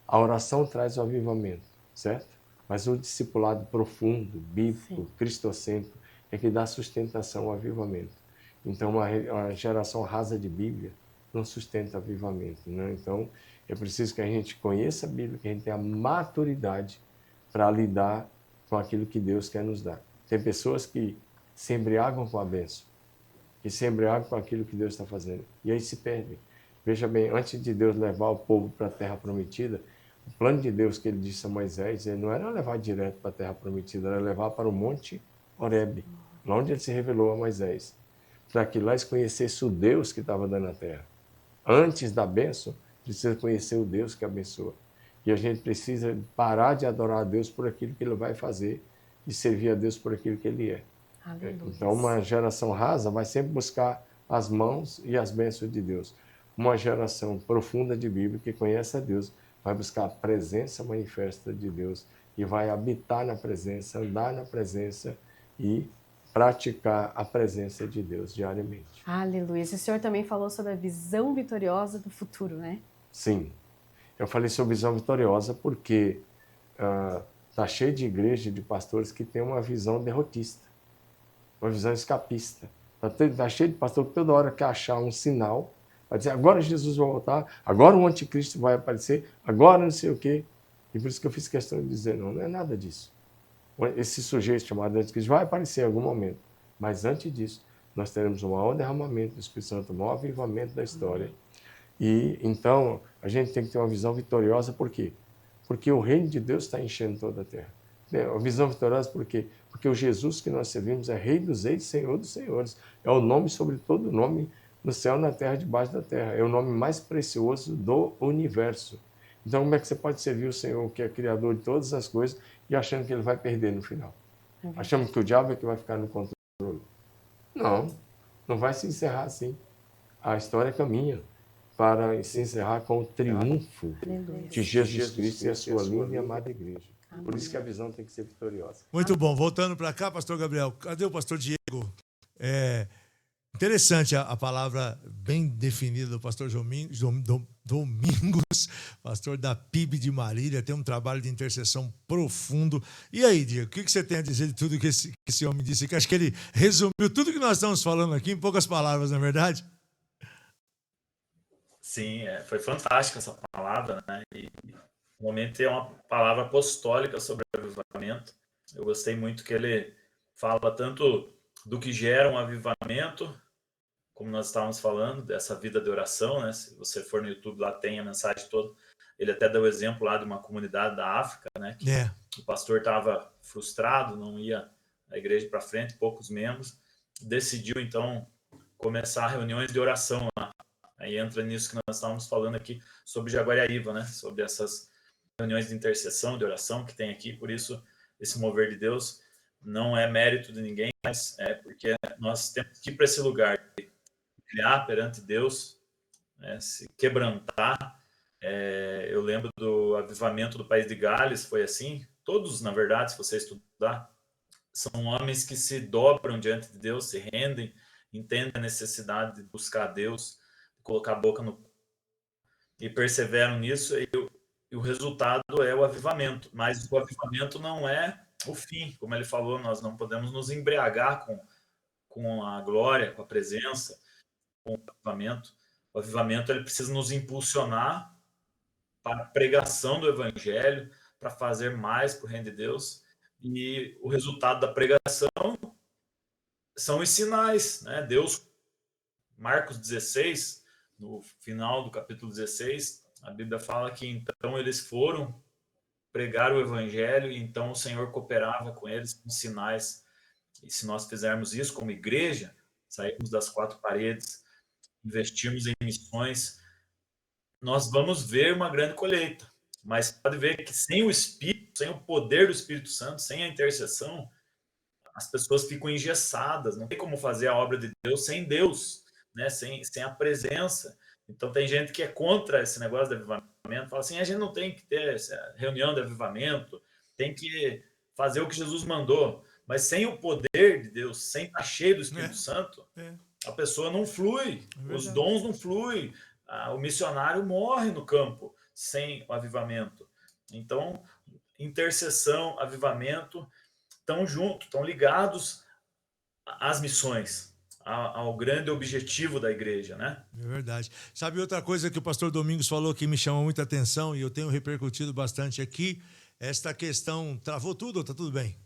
a oração traz o avivamento, certo? Mas o discipulado profundo, bíblico, sim, cristocêntrico, é que dá sustentação ao avivamento. Então, uma geração rasa de Bíblia não sustenta avivamento, né? Então, é preciso que a gente conheça a Bíblia, que a gente tenha maturidade para lidar com aquilo que Deus quer nos dar. Tem pessoas que se embriagam com a bênção, que se embriagam com aquilo que Deus está fazendo, e aí se perdem. Veja bem, antes de Deus levar o povo para a Terra Prometida, o plano de Deus que ele disse a Moisés, ele não era levar direto para a Terra Prometida, era levar para o Monte Horebe, lá onde ele se revelou a Moisés, para que lá eles conhecessem o Deus que estava dando a terra. Antes da bênção, precisa conhecer o Deus que abençoa. E a gente precisa parar de adorar a Deus por aquilo que ele vai fazer e servir a Deus por aquilo que ele é. Aleluia. Então, uma geração rasa vai sempre buscar as mãos e as bênçãos de Deus. Uma geração profunda de Bíblia, que conhece a Deus, vai buscar a presença manifesta de Deus e vai habitar na presença, andar na presença e praticar a presença de Deus diariamente. Aleluia. O senhor também falou sobre a visão vitoriosa do futuro, né? Sim. Eu falei sobre visão vitoriosa porque está cheio de igreja, de pastores que tem uma visão derrotista, uma visão escapista. Está cheio de pastor que toda hora quer achar um sinal, vai dizer, agora Jesus vai voltar, agora o anticristo vai aparecer, agora não sei o quê. E por isso que eu fiz questão de dizer, não é nada disso. Esse sujeito chamado anticristo vai aparecer em algum momento, mas antes disso, nós teremos o maior derramamento do Espírito Santo, o maior avivamento da história. E então, a gente tem que ter uma visão vitoriosa, por quê? Porque o reino de Deus está enchendo toda a terra. A visão vitoriosa por quê? Porque o Jesus que nós servimos é Rei dos Reis, Senhor dos Senhores. É o nome sobre todo nome no céu, na terra, debaixo da terra. É o nome mais precioso do universo. Então, como é que você pode servir o Senhor, que é criador de todas as coisas, e achando que ele vai perder no final? Achando que o diabo é que vai ficar no controle? Não, não vai se encerrar assim. A história caminha para se encerrar com o triunfo de Jesus Cristo e a sua linda e amada igreja. Por isso que a visão tem que ser vitoriosa. Muito bom. Voltando para cá, pastor Gabriel, cadê o pastor Diego? Interessante a palavra bem definida do pastor Domingos, pastor da PIB de Marília, tem um trabalho de intercessão profundo. E aí, Diego, o que você tem a dizer de tudo que esse homem disse? Que acho que ele resumiu tudo que nós estamos falando aqui em poucas palavras, não é verdade? Sim, foi fantástica essa palavra, né? E realmente é uma palavra apostólica sobre o avivamento. Eu gostei muito que ele fala tanto do que gera um avivamento, como nós estávamos falando, dessa vida de oração, né? Se você for no YouTube, lá tem a mensagem toda. Ele até deu o exemplo lá de uma comunidade da África, né? Que o pastor estava frustrado, não ia a igreja para frente, poucos membros. Decidiu, então, começar reuniões de oração lá. Aí entra nisso que nós estávamos falando aqui sobre Jaguariaíva, né? Sobre essas reuniões de intercessão, de oração que tem aqui. Por isso, esse mover de Deus não é mérito de ninguém, mas é porque nós temos que ir para esse lugar de criar perante Deus, né? Se quebrantar. Eu lembro do avivamento do país de Gales, foi assim. Todos, na verdade, se você estudar, são homens que se dobram diante de Deus, se rendem, entendem a necessidade de buscar Deus, de colocar a boca no... e perseveram nisso, e o resultado é o avivamento. Mas o avivamento não é o fim, como ele falou, nós não podemos nos embriagar com a glória, com a presença, com o avivamento. O avivamento ele precisa nos impulsionar para a pregação do evangelho, para fazer mais para o reino de Deus. E o resultado da pregação são os sinais, né? Deus, Marcos 16, no final do capítulo 16, a Bíblia fala que então eles foram pregar o evangelho e então o Senhor cooperava com eles com sinais. E se nós fizermos isso como igreja, sairmos das quatro paredes, investirmos em missões, nós vamos ver uma grande colheita. Mas pode ver que sem o Espírito, sem o poder do Espírito Santo, sem a intercessão, as pessoas ficam engessadas. Não tem como fazer a obra de Deus, né? Sem a presença. Então tem gente que é contra esse negócio de avivamento, fala assim, a gente não tem que ter essa reunião de avivamento, tem que fazer o que Jesus mandou. Mas sem o poder de Deus, sem estar cheio do Espírito Santo, a pessoa não flui, os dons não fluem, o missionário morre no campo sem o avivamento. Então, intercessão, avivamento, estão juntos, estão ligados às missões, ao grande objetivo da igreja, né? É verdade. Sabe outra coisa que o pastor Domingos falou que me chamou muita atenção e eu tenho repercutido bastante aqui? Esta questão... Travou tudo ou tá tudo bem?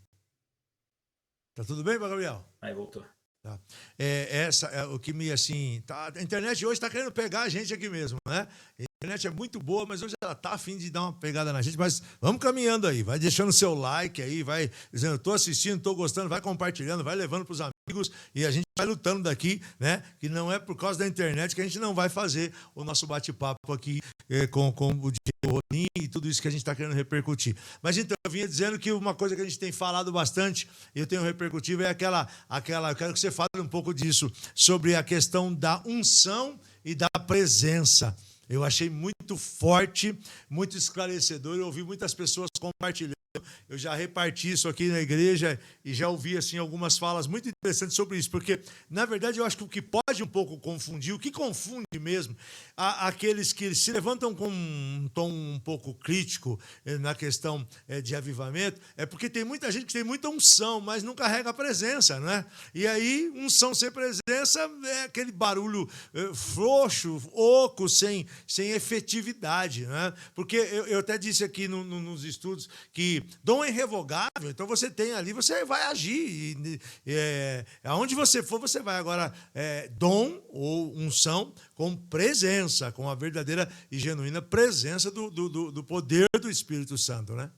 Tá tudo bem, Gabriel? Aí voltou. Tá. Essa é o que me, assim... Tá, a internet hoje está querendo pegar a gente aqui mesmo, né? A internet é muito boa, mas hoje ela tá a fim de dar uma pegada na gente. Mas vamos caminhando aí. Vai deixando seu like aí, vai dizendo, tô assistindo, tô gostando, vai compartilhando, vai levando pros amigos e a gente vai lutando daqui, né? Que não é por causa da internet que a gente não vai fazer o nosso bate-papo aqui com o Diego Rolim e tudo isso que a gente está querendo repercutir. Mas então, eu vinha dizendo que uma coisa que a gente tem falado bastante, e eu tenho repercutido, é aquela, eu quero que você fale um pouco disso, sobre a questão da unção e da presença. Eu achei muito forte, muito esclarecedor, eu ouvi muitas pessoas compartilhando. Eu já reparti isso aqui na igreja e já ouvi assim, algumas falas muito interessantes sobre isso, porque, na verdade, eu acho que o que pode um pouco confundir, o que confunde mesmo, aqueles que se levantam com um tom um pouco crítico na questão de avivamento, é porque tem muita gente que tem muita unção, mas não carrega a presença, né? E aí, unção sem presença é aquele barulho frouxo, oco, sem efetividade, né? Porque eu até disse aqui nos estudos que dom é irrevogável, então você tem ali, você vai agir. Aonde você for, você vai. Agora, dom ou unção com presença, com a verdadeira e genuína presença do poder do Espírito Santo, né?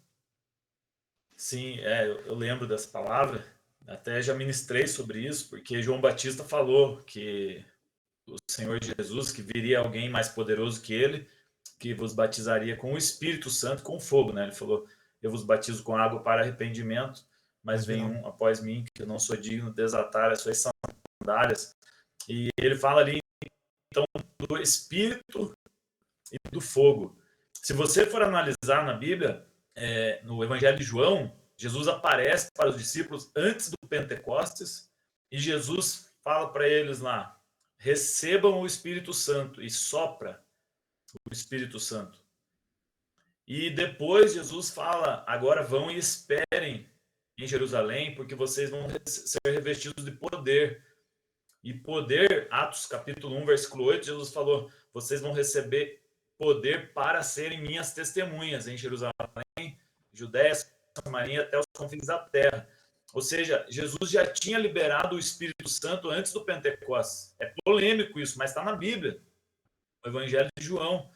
Sim, eu lembro dessa palavra, até já ministrei sobre isso, porque João Batista falou que o Senhor Jesus, que viria alguém mais poderoso que ele, que vos batizaria com o Espírito Santo, com fogo, né? Ele falou, eu vos batizo com água para arrependimento, mas vem um após mim, que eu não sou digno de desatar as suas sandálias. E ele fala ali, então, do Espírito e do fogo. Se você for analisar na Bíblia, no Evangelho de João, Jesus aparece para os discípulos antes do Pentecostes e Jesus fala para eles lá, recebam o Espírito Santo e sopra o Espírito Santo. E depois Jesus fala, agora vão e esperem em Jerusalém, porque vocês vão ser revestidos de poder. E poder, Atos capítulo 1, versículo 8, Jesus falou, vocês vão receber poder para serem minhas testemunhas em Jerusalém, Judéia, Samaria, até os confins da terra. Ou seja, Jesus já tinha liberado o Espírito Santo antes do Pentecostes. É polêmico isso, mas está na Bíblia. No Evangelho de João.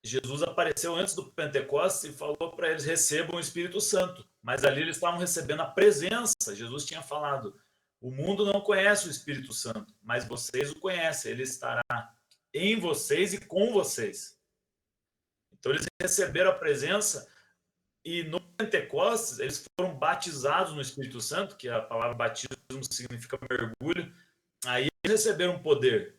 Jesus apareceu antes do Pentecostes e falou para eles: recebam o Espírito Santo. Mas ali eles estavam recebendo a presença. Jesus tinha falado: o mundo não conhece o Espírito Santo, mas vocês o conhecem. Ele estará em vocês e com vocês. Então eles receberam a presença e no Pentecostes eles foram batizados no Espírito Santo, que a palavra batismo significa mergulho. Aí eles receberam poder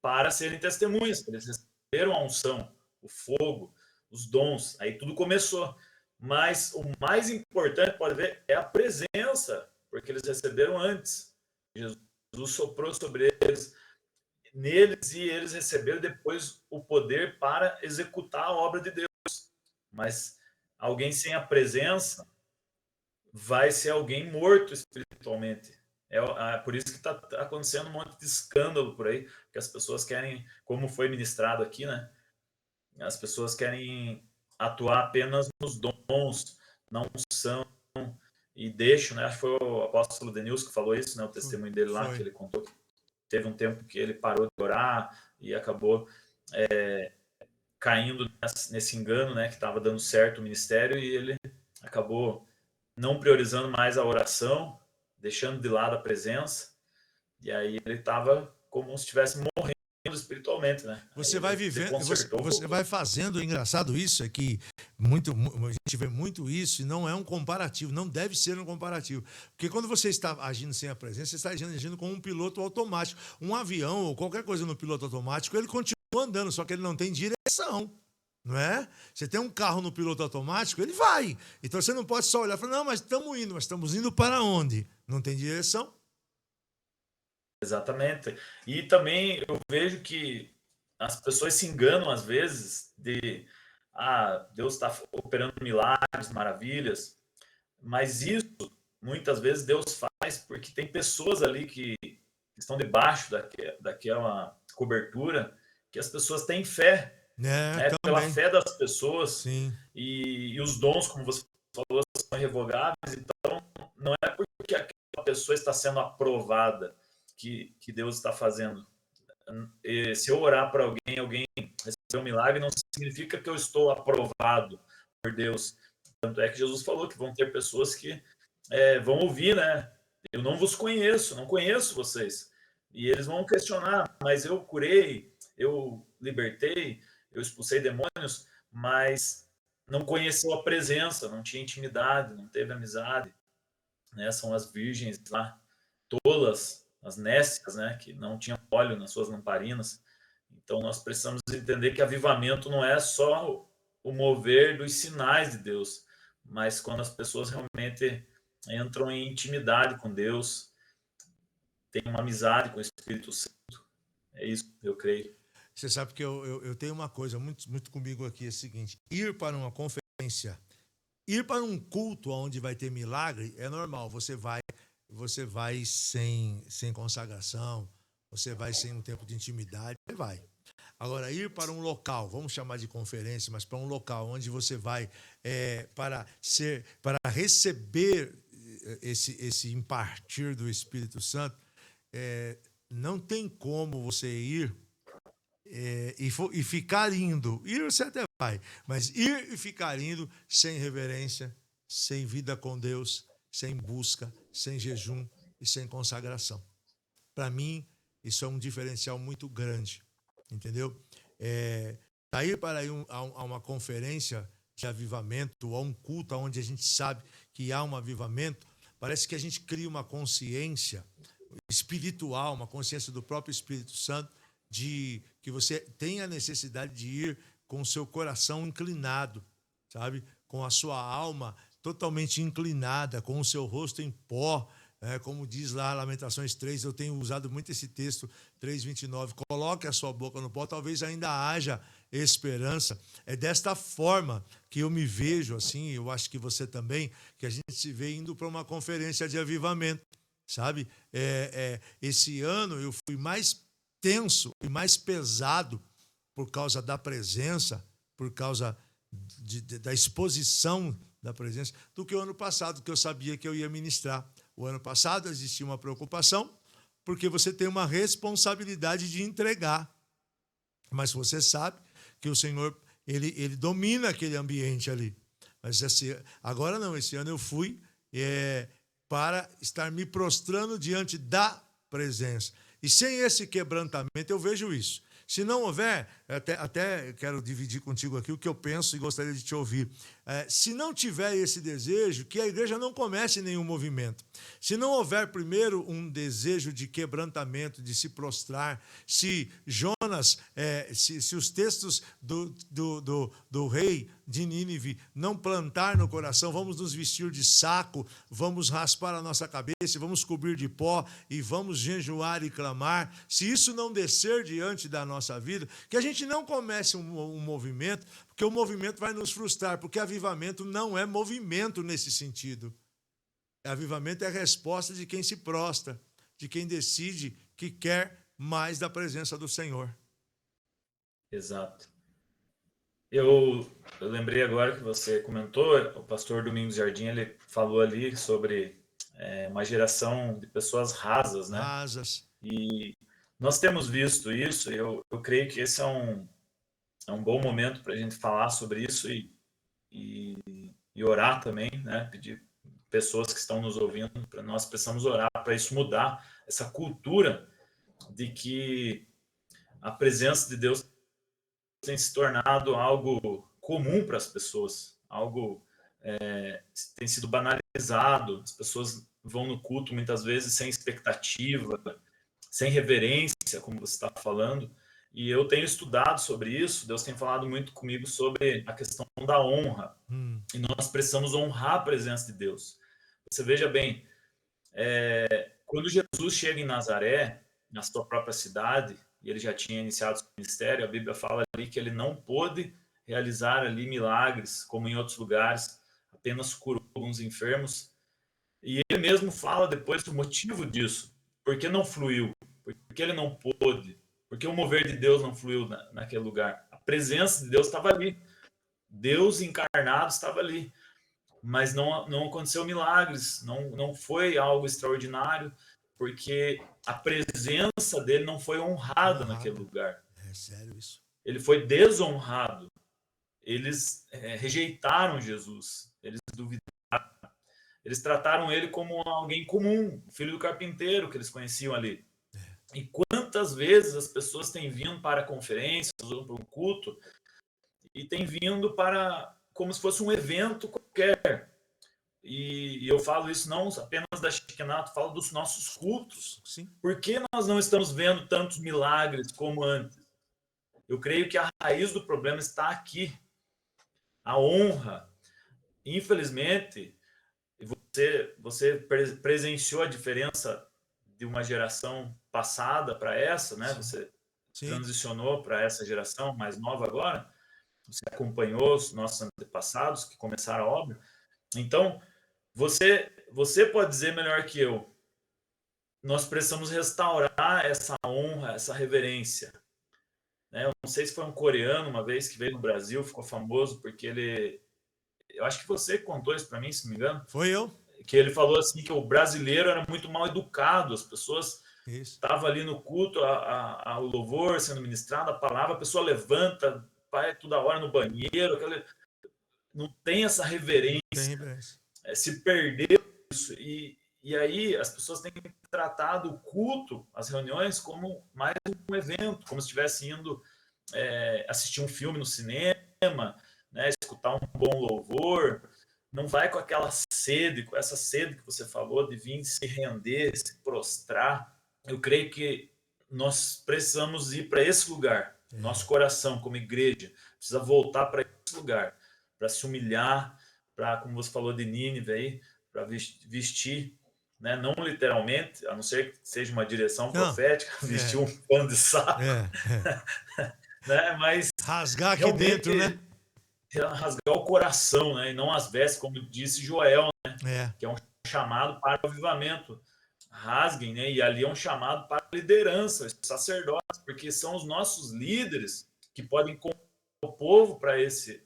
para serem testemunhas. Eles receberam a unção, o fogo, os dons. Aí tudo começou. Mas o mais importante, pode ver, é a presença, porque eles receberam antes. Jesus soprou sobre eles, neles, e eles receberam depois o poder para executar a obra de Deus. Mas alguém sem a presença vai ser alguém morto espiritualmente. É por isso que está acontecendo um monte de escândalo por aí, que as pessoas querem, como foi ministrado aqui, né? As pessoas querem atuar apenas nos dons, na unção, e deixam, né? Acho que foi o apóstolo Denilson que falou isso, né? O testemunho dele lá, que ele contou que teve um tempo que ele parou de orar e acabou caindo nesse engano, né? Que estava dando certo o ministério, e ele acabou não priorizando mais a oração, deixando de lado a presença, e aí ele estava como se estivesse morrendo espiritualmente, né? Você vai vivendo, você vai fazendo. Engraçado isso é que a gente vê muito isso e não é um comparativo, não deve ser um comparativo. Porque quando você está agindo sem a presença, você está agindo como um piloto automático. Um avião ou qualquer coisa no piloto automático, ele continua andando, só que ele não tem direção. Não é? Você tem um carro no piloto automático, ele vai. Então você não pode só olhar e falar: não, mas estamos indo para onde? Não tem direção. Exatamente. E também eu vejo que as pessoas se enganam às vezes de Deus está operando milagres, maravilhas, mas isso muitas vezes Deus faz porque tem pessoas ali que estão debaixo daquela cobertura, que as pessoas têm fé, né? Pela fé das pessoas. Sim. E os dons, como você falou, são irrevogáveis. Então não é porque aquela pessoa está sendo aprovada que Deus está fazendo. E se eu orar para alguém receber um milagre, não significa que eu estou aprovado por Deus. Tanto é que Jesus falou que vão ter pessoas que vão ouvir, né? Eu não vos conheço, não conheço vocês. E eles vão questionar: mas eu curei, eu libertei, eu expulsei demônios, mas não conheceu a presença, não tinha intimidade, não teve amizade, né? São as virgens lá, tolas, as nécias, né, que não tinham óleo nas suas lamparinas. Então nós precisamos entender que avivamento não é só o mover dos sinais de Deus, mas quando as pessoas realmente entram em intimidade com Deus, têm uma amizade com o Espírito Santo. É isso, eu creio. Você sabe que eu tenho uma coisa muito, muito comigo aqui, é o seguinte: ir para uma conferência, ir para um culto onde vai ter milagre é normal. Você vai sem consagração, você vai sem um tempo de intimidade, você vai. Agora, ir para um local, vamos chamar de conferência, mas para um local onde você vai para receber esse impartir do Espírito Santo, não tem como você ir e ficar indo. Ir você até vai, mas ir e ficar indo sem reverência, sem vida com Deus, sem busca, sem jejum e sem consagração. Para mim, isso é um diferencial muito grande, entendeu? Daí para ir a uma conferência de avivamento, ou a um culto onde a gente sabe que há um avivamento, parece que a gente cria uma consciência espiritual, uma consciência do próprio Espírito Santo, de que você tem a necessidade de ir com o seu coração inclinado, sabe? Com a sua alma totalmente inclinada, com o seu rosto em pó, como diz lá Lamentações 3, eu tenho usado muito esse texto, 3:29, coloque a sua boca no pó, talvez ainda haja esperança. É desta forma que eu me vejo, assim, eu acho que você também, que a gente se vê indo para uma conferência de avivamento, sabe? Esse ano eu fui mais tenso e mais pesado por causa da presença, por causa da exposição da presença, do que o ano passado, que eu sabia que eu ia ministrar. o ano passado existia uma preocupação, porque você tem uma responsabilidade de entregar. Mas você sabe que o Senhor, ele domina aquele ambiente ali. Mas agora não, esse ano eu fui para estar me prostrando diante da presença. E sem esse quebrantamento, eu vejo isso. Se não houver, até quero dividir contigo aqui o que eu penso e gostaria de te ouvir. Se não tiver esse desejo, que a igreja não comece nenhum movimento. Se não houver primeiro um desejo de quebrantamento, de se prostrar, se Jonas, se os textos do rei de Nínive não plantar no coração, vamos nos vestir de saco, vamos raspar a nossa cabeça, vamos cobrir de pó e vamos jejuar e clamar. Se isso não descer diante da nossa vida, que a gente não comece um movimento, porque o movimento vai nos frustrar, porque avivamento não é movimento nesse sentido. Avivamento é a resposta de quem se prostra, de quem decide que quer mais da presença do Senhor. Exato. Eu lembrei agora que você comentou, o pastor Domingos Jardim, ele falou ali sobre uma geração de pessoas rasas, né? Rasas. E nós temos visto isso, eu creio que esse é um bom momento para a gente falar sobre isso e orar também, né? Pedir pessoas que estão nos ouvindo, para nós precisamos orar para isso mudar, essa cultura de que a presença de Deus tem se tornado algo comum para as pessoas, algo tem sido banalizado, as pessoas vão no culto muitas vezes sem expectativa, sem reverência, como você está falando, e eu tenho estudado sobre isso, Deus tem falado muito comigo sobre a questão da honra, e nós precisamos honrar a presença de Deus. Você veja bem, quando Jesus chega em Nazaré, na sua própria cidade, e ele já tinha iniciado seu ministério, a Bíblia fala ali que ele não pôde realizar ali milagres, como em outros lugares, apenas curou alguns enfermos, e ele mesmo fala depois do motivo disso, por que não fluiu, por que ele não pôde, por que o mover de Deus não fluiu naquele lugar. A presença de Deus estava ali, Deus encarnado estava ali, mas não aconteceu milagres, não foi algo extraordinário, porque a presença dele não foi honrada naquele lugar. É sério isso. Ele foi desonrado. Eles rejeitaram Jesus. Eles duvidaram. Eles trataram ele como alguém comum, filho do carpinteiro que eles conheciam ali. E quantas vezes as pessoas têm vindo para conferências ou para um culto e têm vindo para como se fosse um evento qualquer. E eu falo isso não apenas da Shekinah, falo dos nossos cultos. Sim. Por que nós não estamos vendo tantos milagres como antes? Eu creio que a raiz do problema está aqui. A honra. Infelizmente, você presenciou a diferença de uma geração passada para essa, né? Você transicionou para essa geração mais nova agora. Você acompanhou os nossos antepassados que começaram a obra. Então, você pode dizer melhor que eu. Nós precisamos restaurar essa honra, essa reverência. Eu não sei se foi um coreano uma vez que veio no Brasil, ficou famoso porque ele... Eu acho que você contou isso para mim, se não me engano. Foi eu. Que ele falou assim que o brasileiro era muito mal educado, as pessoas estavam ali no culto, o louvor sendo ministrado, a palavra, a pessoa levanta, vai toda hora no banheiro, não tem essa reverência. Se perdeu isso. E aí as pessoas têm tratado o culto, as reuniões, como mais um evento, como se estivesse indo assistir um filme no cinema, né, escutar um bom louvor. Não vai com aquela sede, com essa sede que você falou, de vir se render, se prostrar. Eu creio que nós precisamos ir para esse lugar. Nosso coração, como igreja, precisa voltar para esse lugar, para se humilhar, para, como você falou de Nínive aí, para vestir, né? Não literalmente, a não ser que seja uma direção profética, vestir um pano de saco, né? Mas rasgar aqui dentro, né? Rasgar o coração, né? E não as vestes, como disse Joel, né? Que é um chamado para o avivamento. Rasguem, né? E ali é um chamado para a liderança, os sacerdotes, porque são os nossos líderes que podem conduzir o povo para esse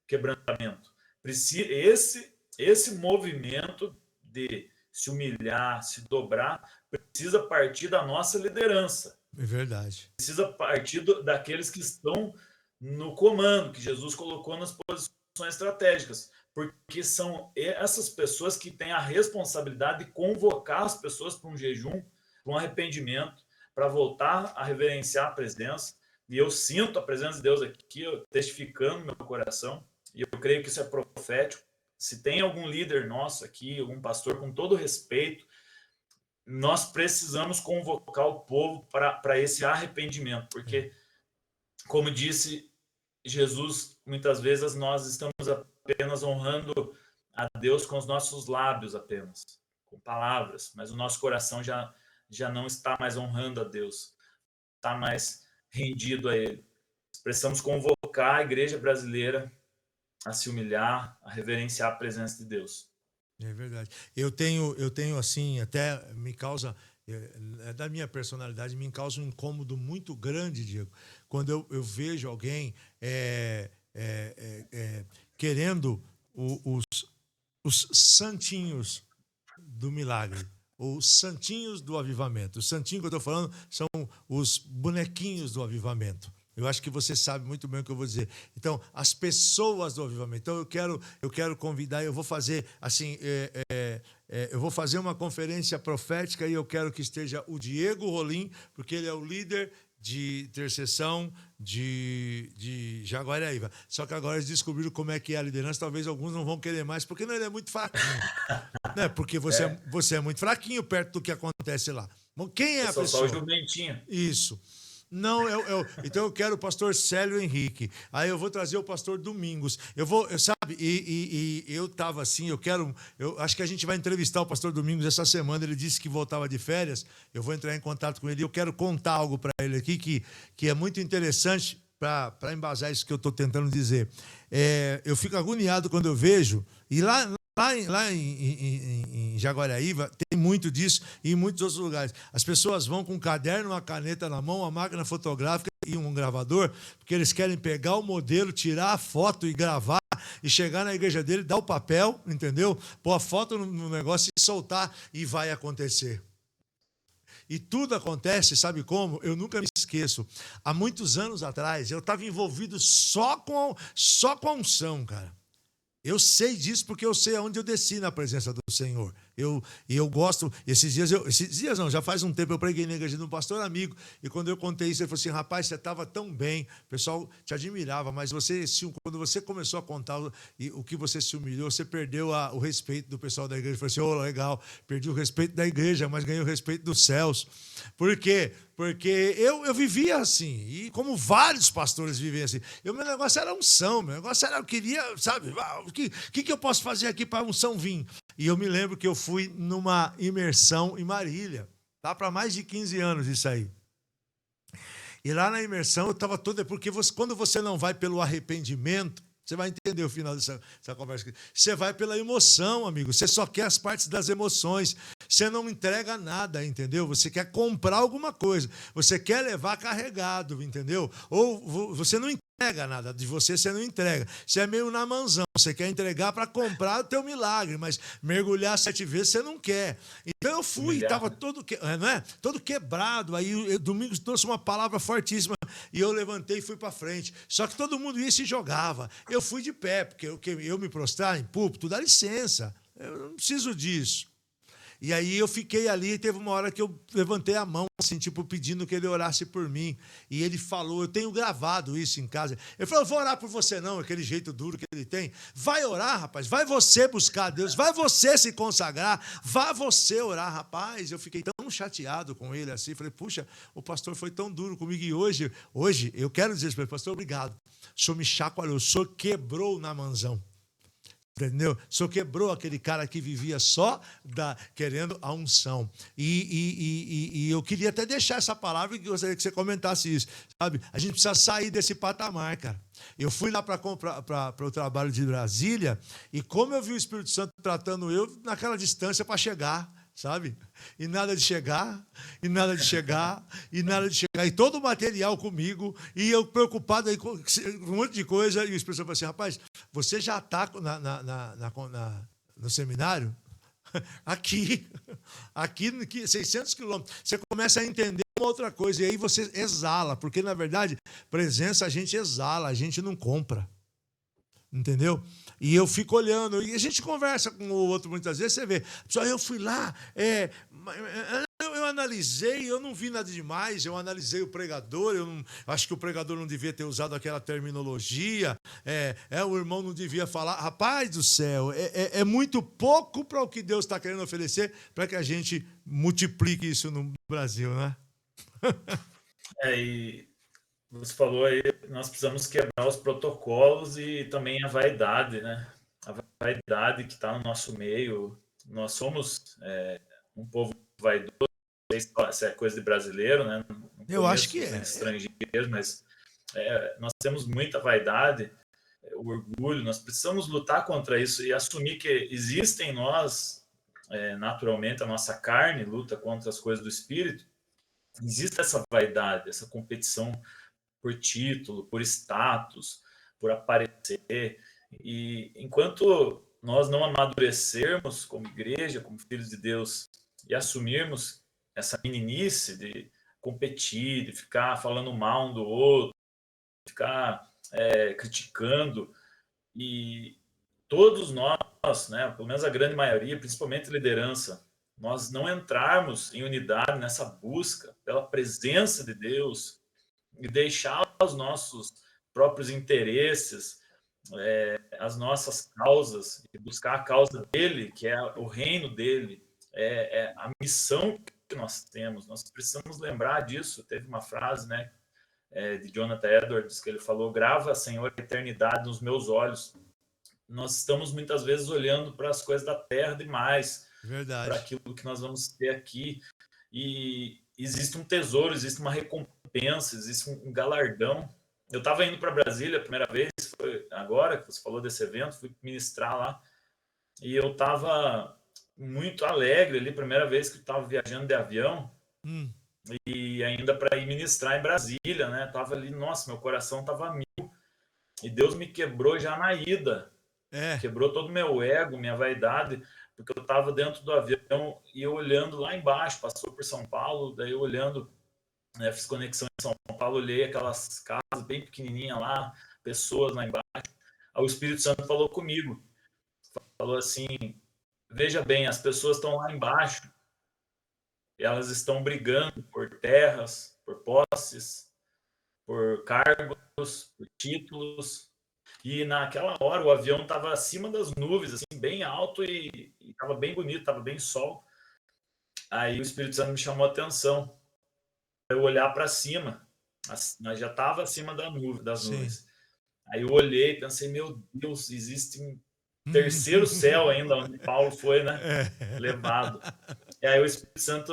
quebrantamento. Esse movimento de se humilhar, se dobrar, precisa partir da nossa liderança. É verdade. Precisa partir daqueles que estão no comando, que Jesus colocou nas posições estratégicas, porque são essas pessoas que têm a responsabilidade de convocar as pessoas para um jejum, para um arrependimento, para voltar a reverenciar a presença. E eu sinto a presença de Deus aqui, testificando no meu coração, e eu creio que isso é profético. Se tem algum líder nosso aqui, algum pastor, com todo respeito, nós precisamos convocar o povo para esse arrependimento, porque, como disse Jesus, muitas vezes nós estamos apenas honrando a Deus com os nossos lábios apenas, com palavras, mas o nosso coração já não está mais honrando a Deus, está mais rendido a Ele. Precisamos convocar a igreja brasileira a se humilhar, a reverenciar a presença de Deus. É verdade. Eu tenho assim, até me causa, da minha personalidade, me causa um incômodo muito grande, Diego, quando eu vejo alguém querendo os santinhos do milagre, os santinhos do avivamento. Os santinhos que eu estou falando são os bonequinhos do avivamento. Eu acho que você sabe muito bem o que eu vou dizer. Então, as pessoas do avivamento. Então, eu quero convidar, eu vou fazer assim, eu vou fazer uma conferência profética e eu quero que esteja o Diego Rolim, porque ele é o líder de intercessão de Jaguariaíva. Só que agora eles descobriram como é que é a liderança, talvez alguns não vão querer mais, porque não, ele é muito fraquinho. Né? Porque você é muito fraquinho perto do que acontece lá. Bom, quem é a pessoa? Só o jumentinho. Isso. Não, então eu quero o pastor Célio Henrique. Aí eu vou trazer o pastor Domingos. Sabe, eu tava assim, eu acho que a gente vai entrevistar o pastor Domingos essa semana. Ele disse que voltava de férias. Eu vou entrar em contato com ele. Eu quero contar algo para ele aqui que é muito interessante para embasar isso que eu estou tentando dizer. Eu fico agoniado quando eu vejo, e lá em Jaguariaíva tem muito disso e em muitos outros lugares. As pessoas vão com um caderno, uma caneta na mão, uma máquina fotográfica e um gravador, porque eles querem pegar o modelo, tirar a foto e gravar e chegar na igreja dele, dar o papel, entendeu? Pôr a foto no negócio e soltar, e vai acontecer. E tudo acontece, sabe como? Eu nunca me esqueço. Há muitos anos atrás, eu estava envolvido só com a unção, cara. Eu sei disso porque eu sei aonde eu desci na presença do Senhor. Eu gosto, esses dias não, já faz um tempo eu preguei na igreja de um pastor amigo, e quando eu contei isso, ele falou assim: rapaz, você estava tão bem, o pessoal te admirava, mas quando você começou a contar o que você se humilhou, você perdeu o respeito do pessoal da igreja. Eu falei assim: legal, perdi o respeito da igreja, mas ganhei o respeito dos céus. Por quê? Porque eu vivia assim, e como vários pastores vivem assim. Meu negócio era unção, meu negócio era, eu queria, sabe, o que eu posso fazer aqui para a unção vir? E eu me lembro que eu fui numa imersão em Marília, tá? Para mais de 15 anos isso aí. E lá na imersão eu estava toda, porque quando você não vai pelo arrependimento, você vai entender o final dessa conversa aqui. Você vai pela emoção, amigo. Você só quer as partes das emoções. Você não entrega nada, entendeu? Você quer comprar alguma coisa. Você quer levar carregado, entendeu? Ou você não entrega nada. De você não entrega. Você é meio na manzão. Você quer entregar para comprar o teu milagre, mas mergulhar 7 vezes você não quer. Então eu fui, estava todo quebrado. Aí o Domingos trouxe uma palavra fortíssima e eu levantei e fui para frente. Só que todo mundo ia e se jogava. Eu fui de pé, porque eu me prostrar em púlpito, dá licença. Eu não preciso disso. E aí eu fiquei ali, e teve uma hora que eu levantei a mão, assim, tipo, pedindo que ele orasse por mim. E ele falou, eu tenho gravado isso em casa. Ele falou: eu vou orar por você não, aquele jeito duro que ele tem. Vai orar, rapaz, vai você buscar Deus, vai você se consagrar, vai você orar, rapaz. Eu fiquei tão chateado com ele assim, falei: puxa, o pastor foi tão duro comigo, e hoje eu quero dizer para ele: pastor, obrigado. O senhor me chacoalhou, o senhor quebrou na manzão. Entendeu? O senhor quebrou aquele cara que vivia só querendo a unção. E eu queria até deixar essa palavra e gostaria que você comentasse isso. Sabe? A gente precisa sair desse patamar, cara. Eu fui lá para o trabalho de Brasília, e como eu vi o Espírito Santo tratando eu naquela distância para chegar, sabe? E nada de chegar, e nada de chegar, e nada de chegar. E todo o material comigo, e eu preocupado aí com um monte de coisa. E o Espírito Santo falou assim: rapaz, você já está no seminário? Aqui, 600 quilômetros. Você começa a entender uma outra coisa, e aí você exala, porque, na verdade, presença a gente exala, a gente não compra. Entendeu? E eu fico olhando, e a gente conversa com o outro muitas vezes, você vê, só eu fui lá, eu analisei, eu não vi nada demais, eu analisei o pregador, acho que o pregador não devia ter usado aquela terminologia, o irmão não devia falar, rapaz do céu, é muito pouco para o que Deus está querendo oferecer, para que a gente multiplique isso no Brasil, né? E você falou aí, nós precisamos quebrar os protocolos e também a vaidade, né? A vaidade que está no nosso meio. Nós somos um povo vaidoso, não sei se é coisa de brasileiro, né? Não Eu acho que conheço estrangeiros, mas nós temos muita vaidade, o orgulho. Nós precisamos lutar contra isso e assumir que existem em nós, naturalmente, a nossa carne luta contra as coisas do espírito. Existe essa vaidade, essa competição por título, por status, por aparecer. E enquanto nós não amadurecermos como igreja, como filhos de Deus, e assumirmos essa meninice de competir, de ficar falando mal um do outro, de ficar criticando, e todos nós, né, pelo menos a grande maioria, principalmente liderança, nós não entrarmos em unidade nessa busca pela presença de Deus, e deixar os nossos próprios interesses, as nossas causas, e buscar a causa dele, que é o reino dele, a missão que nós temos. Nós precisamos lembrar disso. Teve uma frase, né, de Jonathan Edwards, que ele falou: grava, Senhor, a eternidade nos meus olhos. Nós estamos muitas vezes olhando para as coisas da terra demais, para aquilo que nós vamos ter aqui, e existe um tesouro, existe uma recompensa, existe um galardão. Eu estava indo para Brasília a primeira vez, foi agora que você falou desse evento, fui ministrar lá, e eu estava muito alegre ali, primeira vez que eu estava viajando de avião, e ainda para ir ministrar em Brasília, né? Tava ali, nossa, meu coração estava mil, e Deus me quebrou já na ida, quebrou todo o meu ego, minha vaidade, porque eu estava dentro do avião e eu olhando lá embaixo, passou por São Paulo, daí eu olhando, né, fiz conexão em São Paulo, olhei aquelas casas bem pequenininhas lá, pessoas lá embaixo. Aí o Espírito Santo falou comigo, falou assim: veja bem, as pessoas estão lá embaixo, e elas estão brigando por terras, por posses, por cargos, por títulos. E naquela hora o avião estava acima das nuvens, assim, bem alto, e estava bem bonito, estava bem sol. Aí o Espírito Santo me chamou a atenção, eu olhar para cima, nós já estava acima das nuvens. Aí eu olhei e pensei: meu Deus, existe um terceiro céu ainda, onde Paulo foi, né, levado. E aí o Espírito Santo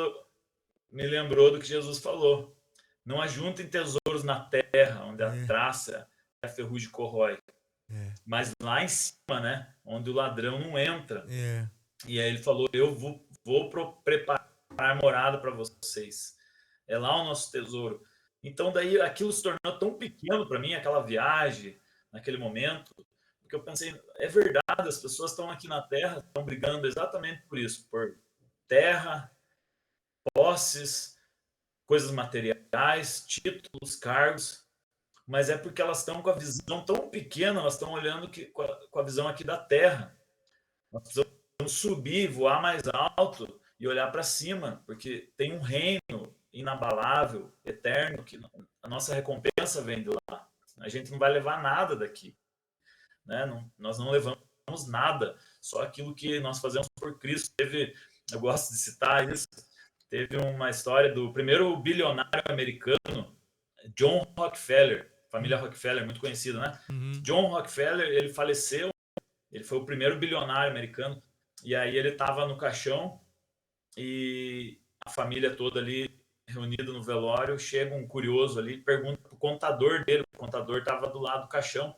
me lembrou do que Jesus falou: não ajuntem tesouros na terra, onde a traça e a ferrugem corrói, mas lá em cima, né, onde o ladrão não entra. E aí ele falou: eu vou preparar morada para vocês. É lá o nosso tesouro. Então daí aquilo se tornou tão pequeno para mim, aquela viagem, naquele momento, porque eu pensei: é verdade, as pessoas estão aqui na terra, estão brigando exatamente por isso, por terra, posses, coisas materiais, títulos, cargos, mas é porque elas estão com a visão tão pequena, elas estão olhando com a visão aqui da terra. Nós precisamos subir, voar mais alto e olhar para cima, porque tem um reino inabalável, eterno, que a nossa recompensa vem de lá. A gente não vai levar nada daqui, né? Nós não levamos nada, só aquilo que nós fazemos por Cristo. Eu gosto de citar isso, teve uma história do primeiro bilionário americano, John Rockefeller, família Rockefeller, muito conhecida, né? John Rockefeller, ele faleceu, ele foi o primeiro bilionário americano, e aí ele estava no caixão e a família toda ali reunida no velório, chega um curioso ali, pergunta pro contador dele, o contador estava do lado do caixão,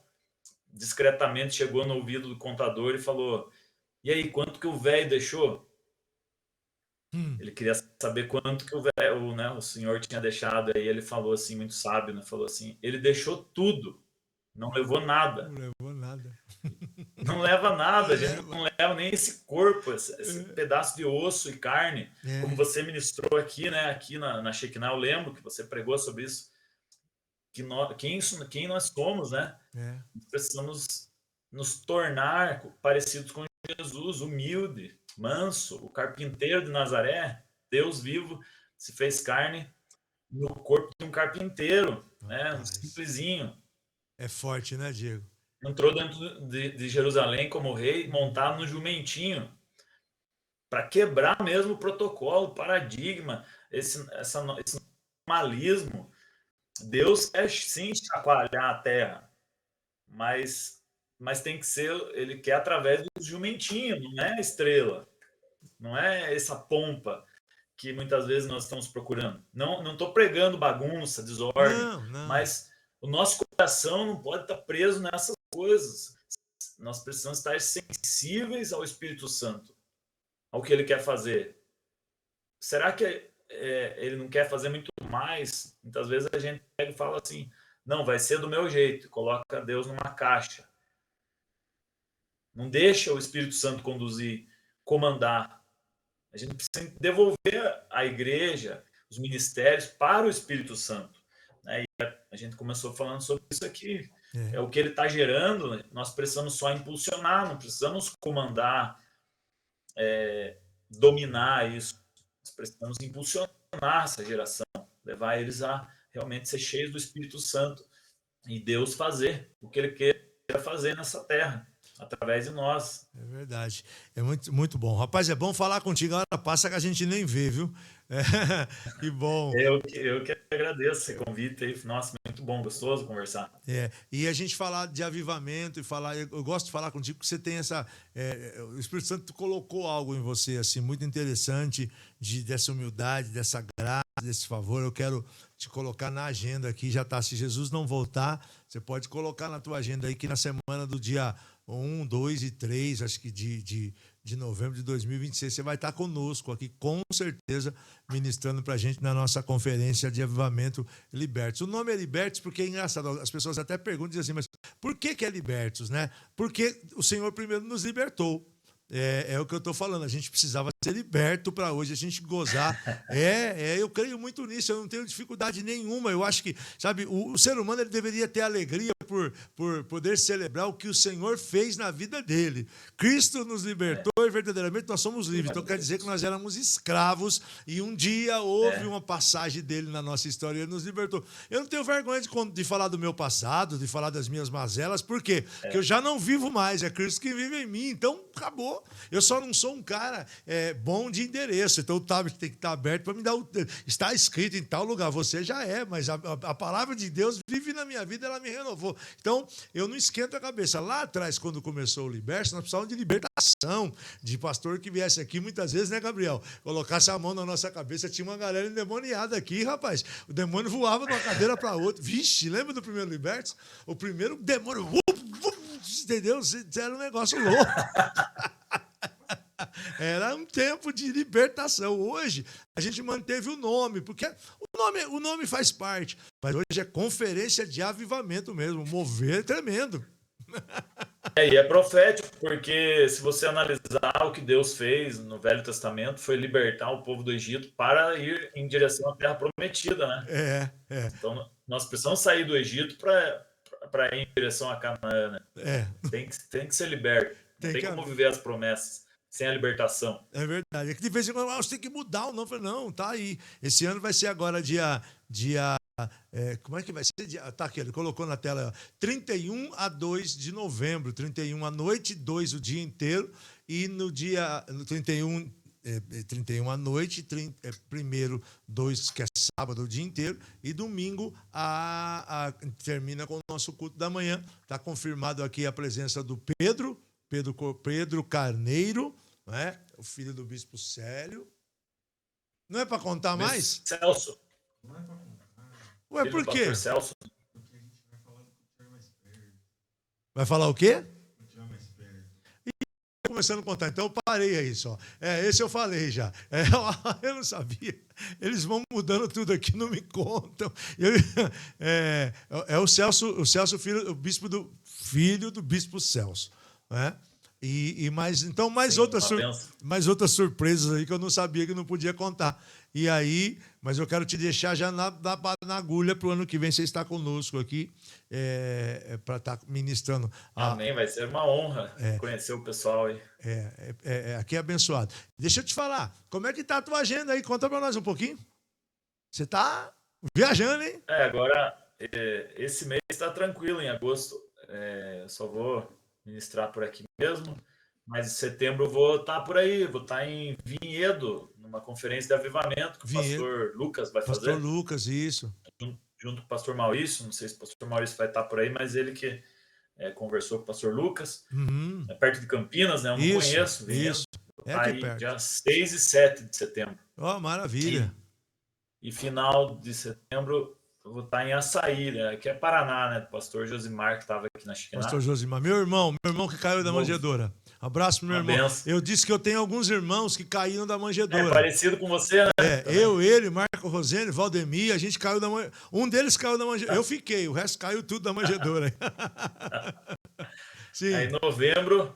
discretamente chegou no ouvido do contador e falou: e aí, quanto que o velho deixou? Ele queria saber quanto que o senhor tinha deixado. Aí ele falou assim, muito sábio, né? Falou assim: ele deixou tudo, não levou nada. Não levou nada. Não leva nada, a gente não leva nem esse corpo, esse pedaço de osso e carne, como você ministrou aqui, né? Aqui na Shekinah, eu lembro que você pregou sobre isso, que quem nós somos, né? Precisamos nos tornar parecidos com Jesus, humilde, manso, o carpinteiro de Nazaré, Deus vivo, se fez carne no corpo de um carpinteiro, né? Um simplesinho. É forte, né, Diego? Entrou dentro de Jerusalém como rei, montado no jumentinho, para quebrar mesmo o protocolo, o paradigma, esse normalismo. Deus quer sim chacoalhar a terra, mas tem que ser, ele quer através do jumentinho, não é a estrela, não é essa pompa que muitas vezes nós estamos procurando. Não estou pregando bagunça, desordem, Não. mas o nosso coração não pode estar preso nessas coisas. Nós precisamos estar sensíveis ao Espírito Santo, ao que ele quer fazer. Será que ele não quer fazer muito mais? Muitas vezes a gente pega e fala assim, não, vai ser do meu jeito, coloca Deus numa caixa. Não deixa o Espírito Santo conduzir, comandar. A gente precisa devolver a igreja, os ministérios para o Espírito Santo. E a gente começou falando sobre isso aqui. É o que ele está gerando, nós precisamos só impulsionar, não precisamos comandar, dominar isso. Nós precisamos impulsionar essa geração, levar eles a realmente ser cheios do Espírito Santo e Deus fazer o que ele quer fazer nessa terra, através de nós. É verdade. É muito, muito bom. Rapaz, é bom falar contigo. A hora passa que a gente nem vê, viu? Que bom. Eu que agradeço esse convite aí. Nossa, muito bom, gostoso conversar. E a gente falar de avivamento e falar... Eu gosto de falar contigo porque você tem essa... o Espírito Santo colocou algo em você, assim, muito interessante, dessa humildade, dessa graça, desse favor. Eu quero te colocar na agenda aqui, já tá. Se Jesus não voltar, você pode colocar na tua agenda aí que na semana do dia 1, 2 e 3, acho que de novembro de 2026, você vai estar conosco aqui, com certeza, ministrando para a gente na nossa conferência de avivamento Libertos. O nome é Libertos porque é engraçado, as pessoas até perguntam, dizem assim, mas por que é Libertos, né? Porque o Senhor primeiro nos libertou. É o que eu estou falando, a gente precisava ser liberto para hoje a gente gozar. Eu creio muito nisso, eu não tenho dificuldade nenhuma. Eu acho que, sabe, o ser humano ele deveria ter alegria por poder celebrar o que o Senhor fez na vida dele. Cristo nos libertou e verdadeiramente nós somos livres. Então quer dizer que nós éramos escravos e um dia houve uma passagem dele na nossa história e ele nos libertou. Eu não tenho vergonha de falar do meu passado, de falar das minhas mazelas, por quê? Porque eu já não vivo mais, é Cristo que vive em mim, então acabou. Eu só não sou um cara bom de endereço, então o tablet tem que estar aberto para me dar está escrito em tal lugar, você já mas a palavra de Deus vive na minha vida, ela me renovou. Então, eu não esquento a cabeça. Lá atrás, quando começou o Libertos, nós precisávamos de libertação, de pastor que viesse aqui muitas vezes, né, Gabriel? Colocasse a mão na nossa cabeça, tinha uma galera endemoniada aqui, rapaz. O demônio voava de uma cadeira para outra. Vixe, lembra do primeiro Libertos? O primeiro demônio, entendeu? Era um negócio louco. Era um tempo de libertação. Hoje, a gente manteve o nome, porque o nome faz parte. Mas hoje é conferência de avivamento mesmo. Mover é tremendo. E é profético, porque se você analisar o que Deus fez no Velho Testamento, foi libertar o povo do Egito para ir em direção à Terra Prometida, né? Então, nós precisamos sair do Egito para ir em direção a Canaã, né? Tem que ser liberto. Não tem como viver as promessas sem a libertação. É verdade. É que de vez em quando você tem que mudar o nome. Eu falei, não, tá aí. Esse ano vai ser agora dia como é que vai ser? Tá aqui, ele colocou na tela, 31 a 2 de novembro. 31 à noite, 2 o dia inteiro. E no 31 à noite, 1º, 2, que é sábado o dia inteiro, e domingo termina com o nosso culto da manhã. Está confirmado aqui a presença do Pedro Carneiro, né? O filho do Bispo Célio. Não é para contar mais? Celso. Não é para contar. Ué, por quê? Celso. Porque a gente vai falar do cultivar mais perto. Vai falar o quê? Cultivar mais perto. E começando a contar, então eu parei aí só. Esse eu falei já. Eu não sabia. Eles vão mudando tudo aqui, não me contam. O Celso, filho do Bispo Celso. né? Mais, então, Sim, uma benção. mais outras surpresas aí que eu não sabia que não podia contar. E aí, mas eu quero te deixar já na agulha para o ano que vem você estar conosco aqui, para estar ministrando. Amém, vai ser uma honra conhecer o pessoal aí. Aqui é abençoado. Deixa eu te falar, como é que tá a tua agenda aí? Conta para nós um pouquinho. Você tá viajando, hein? Agora, esse mês está tranquilo, em agosto. Eu só vou ministrar por aqui mesmo, mas em setembro eu vou estar por aí, vou estar em Vinhedo, numa conferência de avivamento que o pastor Lucas vai fazer. Pastor Lucas, isso. Junto com o pastor Maurício, não sei se o pastor Maurício vai estar por aí, mas ele que conversou com o pastor Lucas, perto de Campinas, né? Eu não conheço. Isso. Tá aí perto. Dia 6 e 7 de setembro. Maravilha. E final de setembro eu vou estar em Açaí, né? Que é Paraná, né? Do pastor Josimar, que estava aqui na Chiquiná. Pastor Josimar, meu irmão que caiu da manjedoura. Abraço pro meu irmão. Benção. Eu disse que eu tenho alguns irmãos que caíram da manjedoura. Parecido com você, né? Ele, Marco Rosene, Valdemir, a gente caiu da manjedoura. Um deles caiu da manjedoura. Eu fiquei, o resto caiu tudo da manjedoura. Sim. Aí novembro,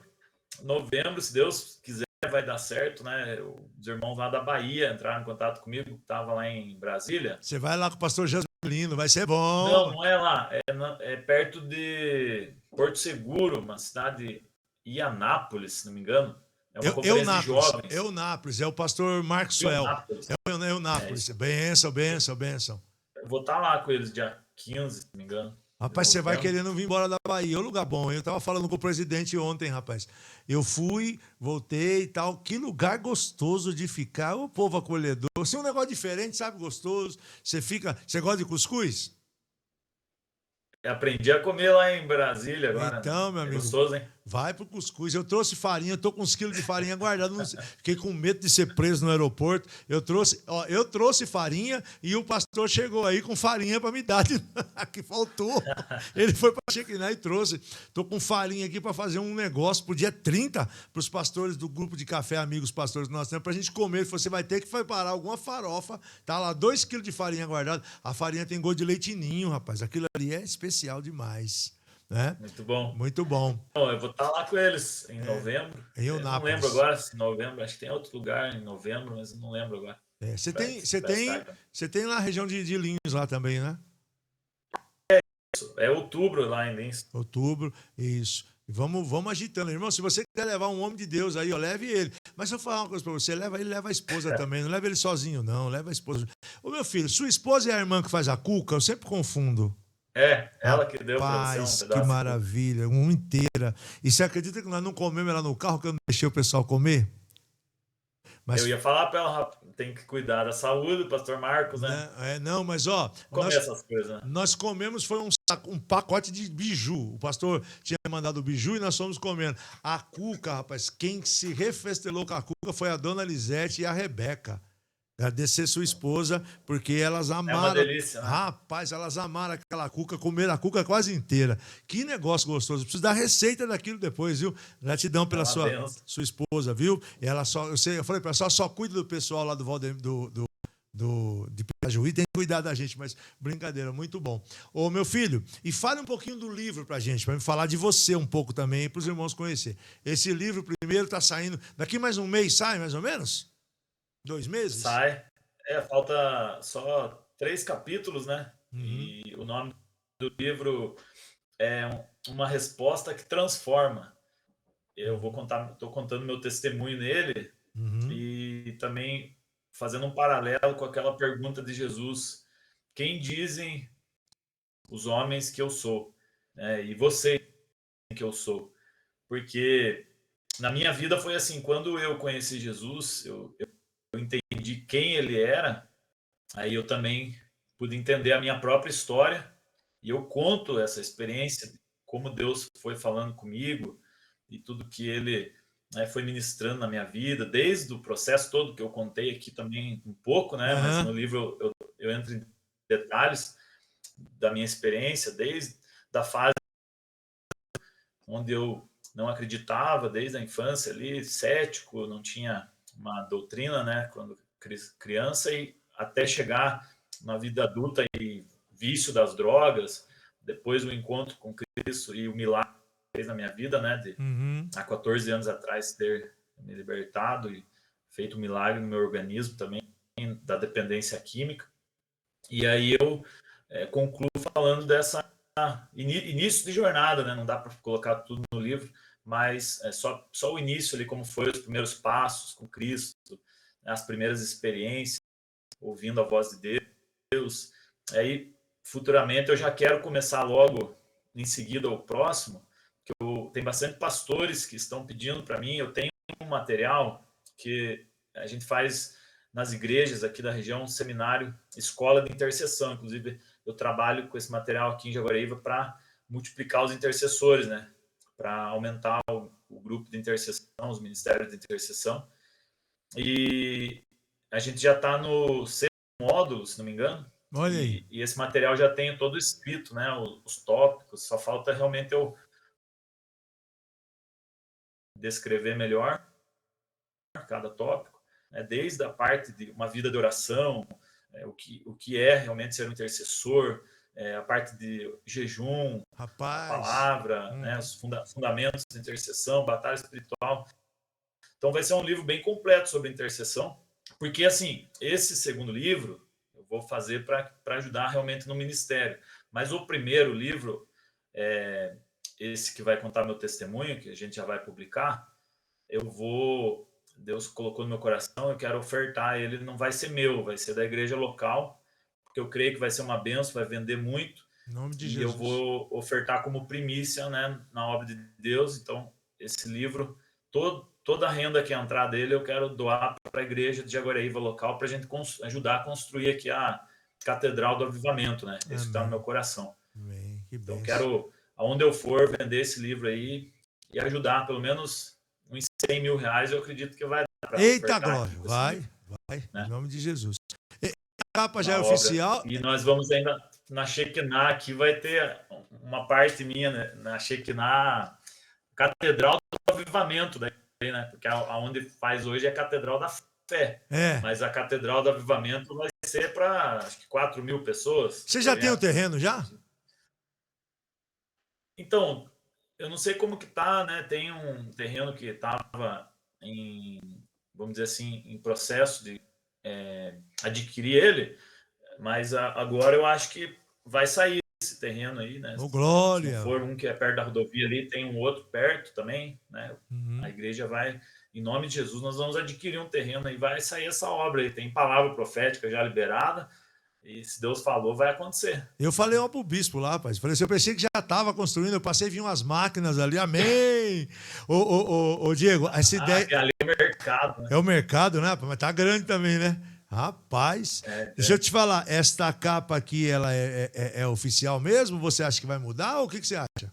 se Deus quiser, vai dar certo, né? Os irmãos lá da Bahia entraram em contato comigo, que estava lá em Brasília. Você vai lá com o pastor Jasmino, vai ser bom. Não é lá, é perto de Porto Seguro, uma cidade Ianápolis, se não me engano. É uma conferência de jovens. Eunápolis, é o pastor Marcos Suel. Eunápolis. Benção. Eu vou estar lá com eles dia 15, se não me engano. Rapaz, você vai querendo vir embora da Bahia. É um lugar bom. Eu tava falando com o presidente ontem, rapaz. Eu fui, voltei e tal. Que lugar gostoso de ficar. O povo acolhedor. Assim, um negócio diferente, sabe? Gostoso. Você gosta de cuscuz? Aprendi a comer lá em Brasília agora. Então, meu amigo, gostoso, hein? Vai pro cuscuz. Eu trouxe farinha, eu tô com uns quilos de farinha guardado. Fiquei com medo de ser preso no aeroporto. Eu trouxe farinha e o pastor chegou aí com farinha para me dar. Que faltou. Ele foi para Chiquiná e trouxe. Tô com farinha aqui para fazer um negócio pro dia 30 para os pastores do grupo de café, amigos pastores que nós temos, pra gente comer. Você vai ter que preparar alguma farofa. Tá lá 2 quilos de farinha guardado. A farinha tem gosto de leitinho, rapaz. Aquilo ali é especial demais. Né? Muito bom. Muito bom. Bom, eu vou estar lá com eles em novembro. Eu não lembro agora se em novembro, acho que tem outro lugar em novembro, mas não lembro agora. Você tem lá a região de Lins lá também, né? É outubro lá em Lins. Outubro, isso. Vamos agitando. Irmão, se você quer levar um homem de Deus aí, leve ele. Mas se eu falar uma coisa pra você, leva a esposa também. Não leva ele sozinho, não. Leva a esposa. Ô, meu filho, sua esposa é a irmã que faz a cuca? Eu sempre confundo. Ela que deu pra você um pedaço. Que maravilha, uma inteira. E você acredita que nós não comemos ela no carro, que eu não deixei o pessoal comer? Mas... Eu ia falar para ela, tem que cuidar da saúde, do pastor Marcos, né? Não, mas essas coisas, né? Nós comemos, foi um pacote de biju. O pastor tinha mandado o biju e nós fomos comendo. A cuca, rapaz, quem se refestelou com a cuca foi a dona Lisete e a Rebeca. Agradecer sua esposa, porque elas amaram. É uma delícia, né? Rapaz, elas amaram aquela cuca, comeram a cuca quase inteira. Que negócio gostoso. Preciso dar receita daquilo depois, viu? Gratidão pela sua esposa, viu? E ela eu falei para ela, só cuida do pessoal lá de Pirajuí, tem que cuidar da gente, mas brincadeira, muito bom. Ô, meu filho, e fale um pouquinho do livro pra gente, pra me falar de você um pouco também, para os irmãos conhecer. Esse livro primeiro tá saindo, daqui mais um mês sai, mais ou menos? 2 meses? Sai. Falta só 3 capítulos, né? E o nome do livro é Uma Resposta que Transforma. Estou contando meu testemunho nele e também fazendo um paralelo com aquela pergunta de Jesus: quem dizem os homens que eu sou? E você que eu sou? Porque na minha vida foi assim, quando eu conheci Jesus, eu entendi quem ele era, aí eu também pude entender a minha própria história, e eu conto essa experiência, como Deus foi falando comigo, e tudo que ele foi ministrando na minha vida, desde o processo todo que eu contei aqui também um pouco, né? Mas no livro eu entro em detalhes da minha experiência, desde a fase onde eu não acreditava, desde a infância ali, cético, não tinha uma doutrina, né, quando criança, e até chegar na vida adulta e vício das drogas, depois o encontro com Cristo e o milagre fez na minha vida, né? Há 14 anos atrás ter me libertado e feito um milagre no meu organismo também, da dependência química. E aí eu concluo falando dessa início de jornada, né? Não dá para colocar tudo no livro, mas só o início ali, como foi os primeiros passos com Cristo, as primeiras experiências, ouvindo a voz de Deus. Aí, futuramente, eu já quero começar logo em seguida o próximo, que tem bastante pastores que estão pedindo para mim. Eu tenho um material que a gente faz nas igrejas aqui da região, um seminário, escola de intercessão. Inclusive, eu trabalho com esse material aqui em Jaguareíva para multiplicar os intercessores, né? Para aumentar o grupo de intercessão, os ministérios de intercessão. E a gente já está no 6º módulo, se não me engano. Olha aí. E esse material já tem todo escrito, né? Os tópicos. Só falta realmente eu descrever melhor cada tópico, né? Desde a parte de uma vida de oração, o que é realmente ser um intercessor, a parte de jejum, Rapaz. a palavra, né? Os fundamentos de intercessão, batalha espiritual. Então vai ser um livro bem completo sobre intercessão, porque assim, esse segundo livro eu vou fazer para ajudar realmente no ministério. Mas o primeiro livro, esse que vai contar meu testemunho, que a gente já vai publicar, Deus colocou no meu coração, eu quero ofertar ele, não vai ser meu, vai ser da igreja local, porque eu creio que vai ser uma bênção, vai vender muito. Em nome de e Jesus. Eu vou ofertar como primícia, né, na obra de Deus. Então, esse livro, toda a renda que entrar dele, eu quero doar para a igreja de Jaguareíva local, para a gente ajudar a construir aqui a Catedral do Avivamento, né? Isso está no meu coração. Amém. Que então, bênção. quero, aonde eu for, vender esse livro aí e ajudar, pelo menos uns 100 mil reais, eu acredito que vai dar para Eita glória, vai, né? Em nome de Jesus. A capa já Na é obra. oficial? E nós vamos ainda, na Shekinah, aqui vai ter uma parte minha, né? Na Shekinah, Catedral do Avivamento, daí, né? Porque aonde faz hoje é a Catedral da Fé. Mas a Catedral do Avivamento vai ser para, acho que 4 mil pessoas. Você já tem o terreno, já? Então, eu não sei como que tá, né? Tem um terreno que estava vamos dizer assim, em processo de adquirir ele, mas agora eu acho que vai sair esse terreno aí, né? Oh, glória! Se não for um que é perto da rodovia ali, tem um outro perto também, né? A igreja vai, em nome de Jesus, nós vamos adquirir um terreno e vai sair essa obra aí. Tem palavra profética já liberada, e se Deus falou, vai acontecer. Eu falei uma pro bispo lá, rapaz. Falei assim, eu pensei que já estava construindo, eu passei e vi umas máquinas ali, amém! Ô, Diego, essa ideia... Ali é o mercado, né? É o mercado, né? Mas tá grande também, né? Rapaz, deixa eu te falar, esta capa aqui, ela é oficial mesmo? Você acha que vai mudar ou o que você acha?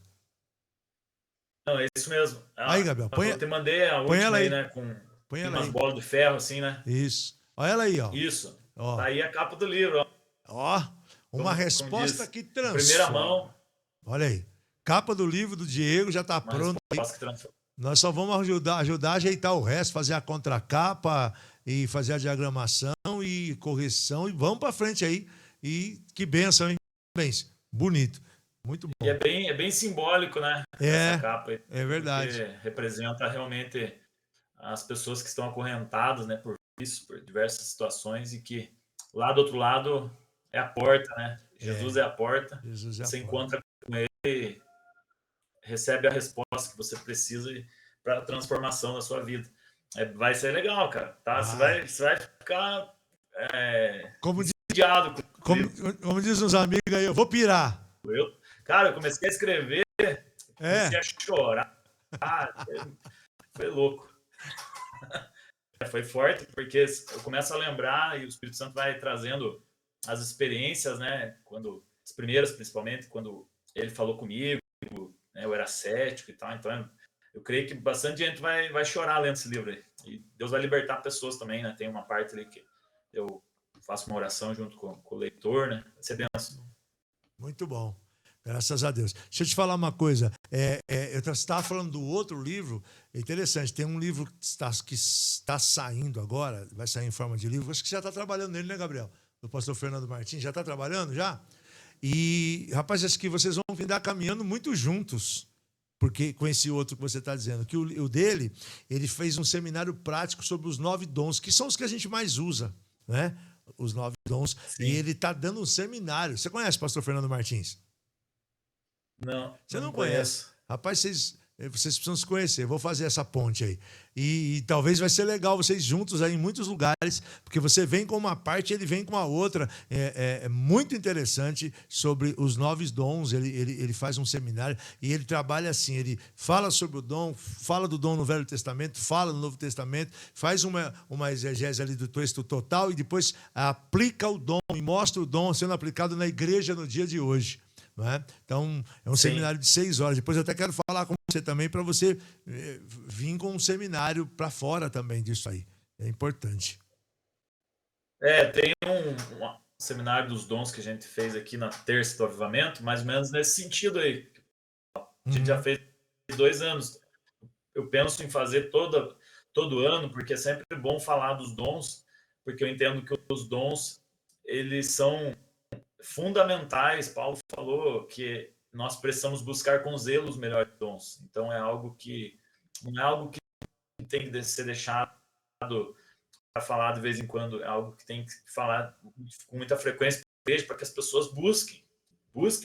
Não, é isso mesmo. Aí, Gabriel, eu te mandei a última ela aí, né? Com ela umas aí. bolas de ferro, assim, né? Isso. Olha ela aí, ó. Isso. Ó. Tá aí a capa do livro, ó. Ó, uma resposta que transforma. Primeira mão. Olha aí. Capa do livro do Diego já tá pronta. Nós só vamos ajudar a ajeitar o resto, fazer a contracapa e fazer a diagramação e correção e vamos para frente aí. E que bênção, hein? Bênção. Bonito. Muito bom. E é bem simbólico, né? Essa capa aí. É verdade. Porque representa realmente as pessoas que estão acorrentadas, né, por isso, por diversas situações, e que lá do outro lado é a porta, né? Jesus é a porta. Jesus é a você porta. encontra com ele, recebe a resposta que você precisa para a transformação da sua vida. Vai ser legal, cara. Tá? Você vai ficar incendiado. Como diz uns amigos aí, eu vou pirar. Cara, eu comecei a escrever, comecei a chorar. Foi louco. Foi forte, porque eu começo a lembrar e o Espírito Santo vai trazendo as experiências, né? As primeiras, principalmente, quando ele falou comigo, né? Eu era cético e tal. Então, eu creio que bastante gente vai chorar lendo esse livro aí. E Deus vai libertar pessoas também, né? Tem uma parte ali que eu faço uma oração junto com o leitor, né? Vai ser benção. Muito bom. Graças a Deus. Deixa eu te falar uma coisa. Eu estava falando do outro livro. É interessante. Tem um livro que está saindo agora, vai sair em forma de livro. Acho que já está trabalhando nele, né, Gabriel? Do pastor Fernando Martins. Já está trabalhando, já? E, rapaz, acho que vocês vão vir caminhando muito juntos. porque com esse outro que você está dizendo, que o dele, ele fez um seminário prático sobre os 9 dons, que são os que a gente mais usa, né? Os 9 dons. Sim. E ele está dando um seminário. Você conhece o pastor Fernando Martins? Não, Você não conheço. conhece. Rapaz, vocês precisam se conhecer. Eu vou fazer essa ponte aí. E talvez vai ser legal vocês juntos aí em muitos lugares, porque você vem com uma parte e ele vem com a outra. É muito interessante sobre os 9 dons. Ele faz um seminário e ele trabalha assim. Ele fala sobre o dom, fala do dom no Velho Testamento, fala no Novo Testamento, faz uma exegese ali do texto total e depois aplica o dom e mostra o dom sendo aplicado na igreja no dia de hoje. Não é? Então, é um Sim. seminário de 6 horas. Depois eu até quero falar com você também para você vir com um seminário para fora também disso aí. É importante. Tem um seminário dos dons que a gente fez aqui na terça do avivamento, mais ou menos nesse sentido aí. A gente já fez 2 anos. Eu penso em fazer todo ano, porque é sempre bom falar dos dons, porque eu entendo que os dons, eles são fundamentais. Paulo falou que nós precisamos buscar com zelo os melhores dons. Então é algo que não é algo que tem que ser deixado para falar de vez em quando, é algo que tem que falar com muita frequência para que as pessoas busquem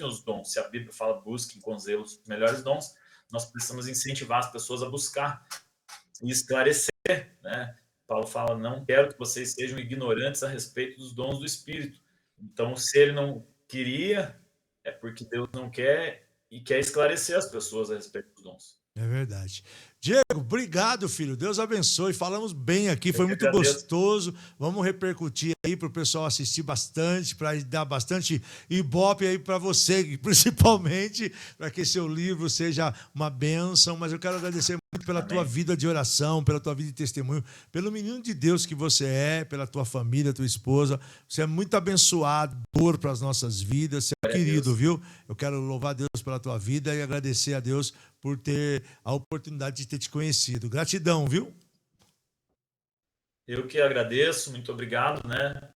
os dons. Se a Bíblia fala busquem com zelo os melhores dons, nós precisamos incentivar as pessoas a buscar e esclarecer, né? Paulo fala, não quero que vocês sejam ignorantes a respeito dos dons do Espírito. Então, se ele não queria, é porque Deus não quer e quer esclarecer as pessoas a respeito dos dons. É verdade. Diego, obrigado, filho. Deus abençoe. Falamos bem aqui, foi muito agradeço. gostoso. Vamos repercutir aí para o pessoal assistir bastante, para dar bastante ibope aí para você, principalmente, para que seu livro seja uma bênção. Mas eu quero agradecer muito pela tua vida de oração, pela tua vida de testemunho, pelo menino de Deus que você é, pela tua família, tua esposa. Você é muito abençoador para as nossas vidas. Você é querido, viu? Eu quero louvar a Deus pela tua vida e agradecer a Deus por ter a oportunidade de ter te conhecido. Gratidão, viu? Eu que agradeço, muito obrigado, né,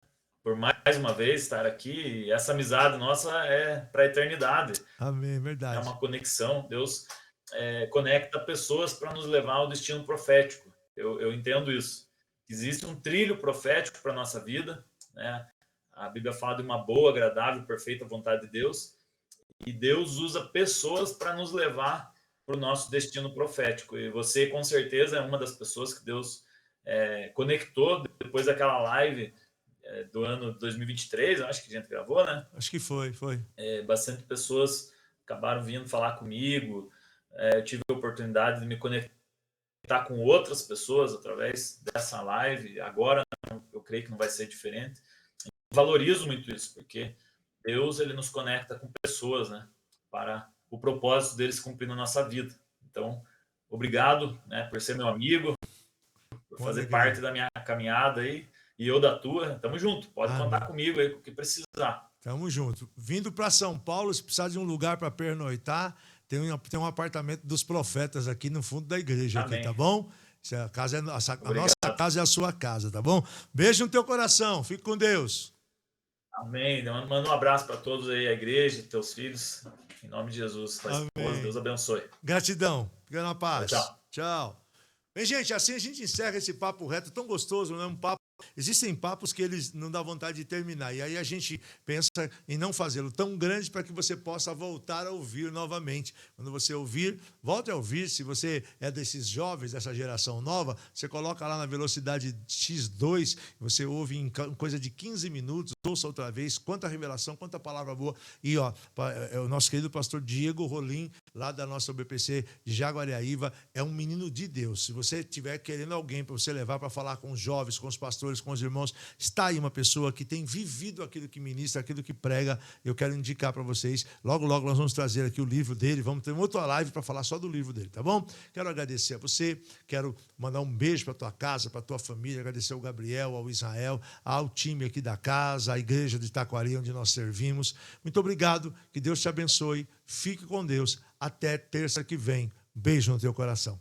por mais uma vez estar aqui. Essa amizade nossa é para a eternidade. Amém, É verdade. uma conexão. Deus conecta pessoas para nos levar ao destino profético. Eu entendo isso. Existe um trilho profético para a nossa vida, né? A Bíblia fala de uma boa, agradável, perfeita vontade de Deus. E Deus usa pessoas para nos levar para o nosso destino profético. E você, com certeza, é uma das pessoas que Deus conectou depois daquela live do ano 2023, eu acho que a gente gravou, né? Acho que foi. Bastante pessoas acabaram vindo falar comigo. Eu tive a oportunidade de me conectar com outras pessoas através dessa live. Agora, eu creio que não vai ser diferente. Eu valorizo muito isso, porque Deus, ele nos conecta com pessoas, né? Para o propósito deles cumprir na nossa vida. Então, obrigado, né, por ser meu amigo, por fazer parte da minha caminhada aí, e eu da tua. Tamo junto, pode contar comigo aí com o que precisar. Tamo junto. Vindo para São Paulo, se precisar de um lugar para pernoitar, tem um apartamento dos profetas aqui no fundo da igreja. Aqui, tá bom? A nossa casa é a sua casa, tá bom? Beijo no teu coração, fique com Deus. Amém. Manda um abraço para todos aí, a igreja, teus filhos. Em nome de Jesus. Deus abençoe. Gratidão. Fica na paz. Tchau. Bem, gente, assim a gente encerra esse papo reto tão gostoso, né? Um papo. Existem papos que eles não dá vontade de terminar. E aí a gente pensa em não fazê-lo tão grande para que você possa voltar a ouvir novamente. Quando você ouvir, volte a ouvir. Se você é desses jovens, dessa geração nova, você coloca lá na velocidade X2, você ouve em coisa de 15 minutos, ouça outra vez, quanta revelação, quanta palavra boa. E o nosso querido pastor Diego Rolim, lá da nossa BPC de Jaguariaíva, é um menino de Deus. Se você estiver querendo alguém para você levar para falar com os jovens, com os pastores, com os irmãos, está aí uma pessoa que tem vivido aquilo que ministra, aquilo que prega. Eu quero indicar para vocês. Logo, logo nós vamos trazer aqui o livro dele. Vamos ter uma outra live para falar só do livro dele, tá bom? Quero agradecer a você. Quero mandar um beijo para tua casa, para tua família. Agradecer ao Gabriel, ao Israel, ao time aqui da casa, à igreja de Itacoari, onde nós servimos. Muito obrigado. Que Deus te abençoe. Fique com Deus. Até terça que vem. Beijo no teu coração.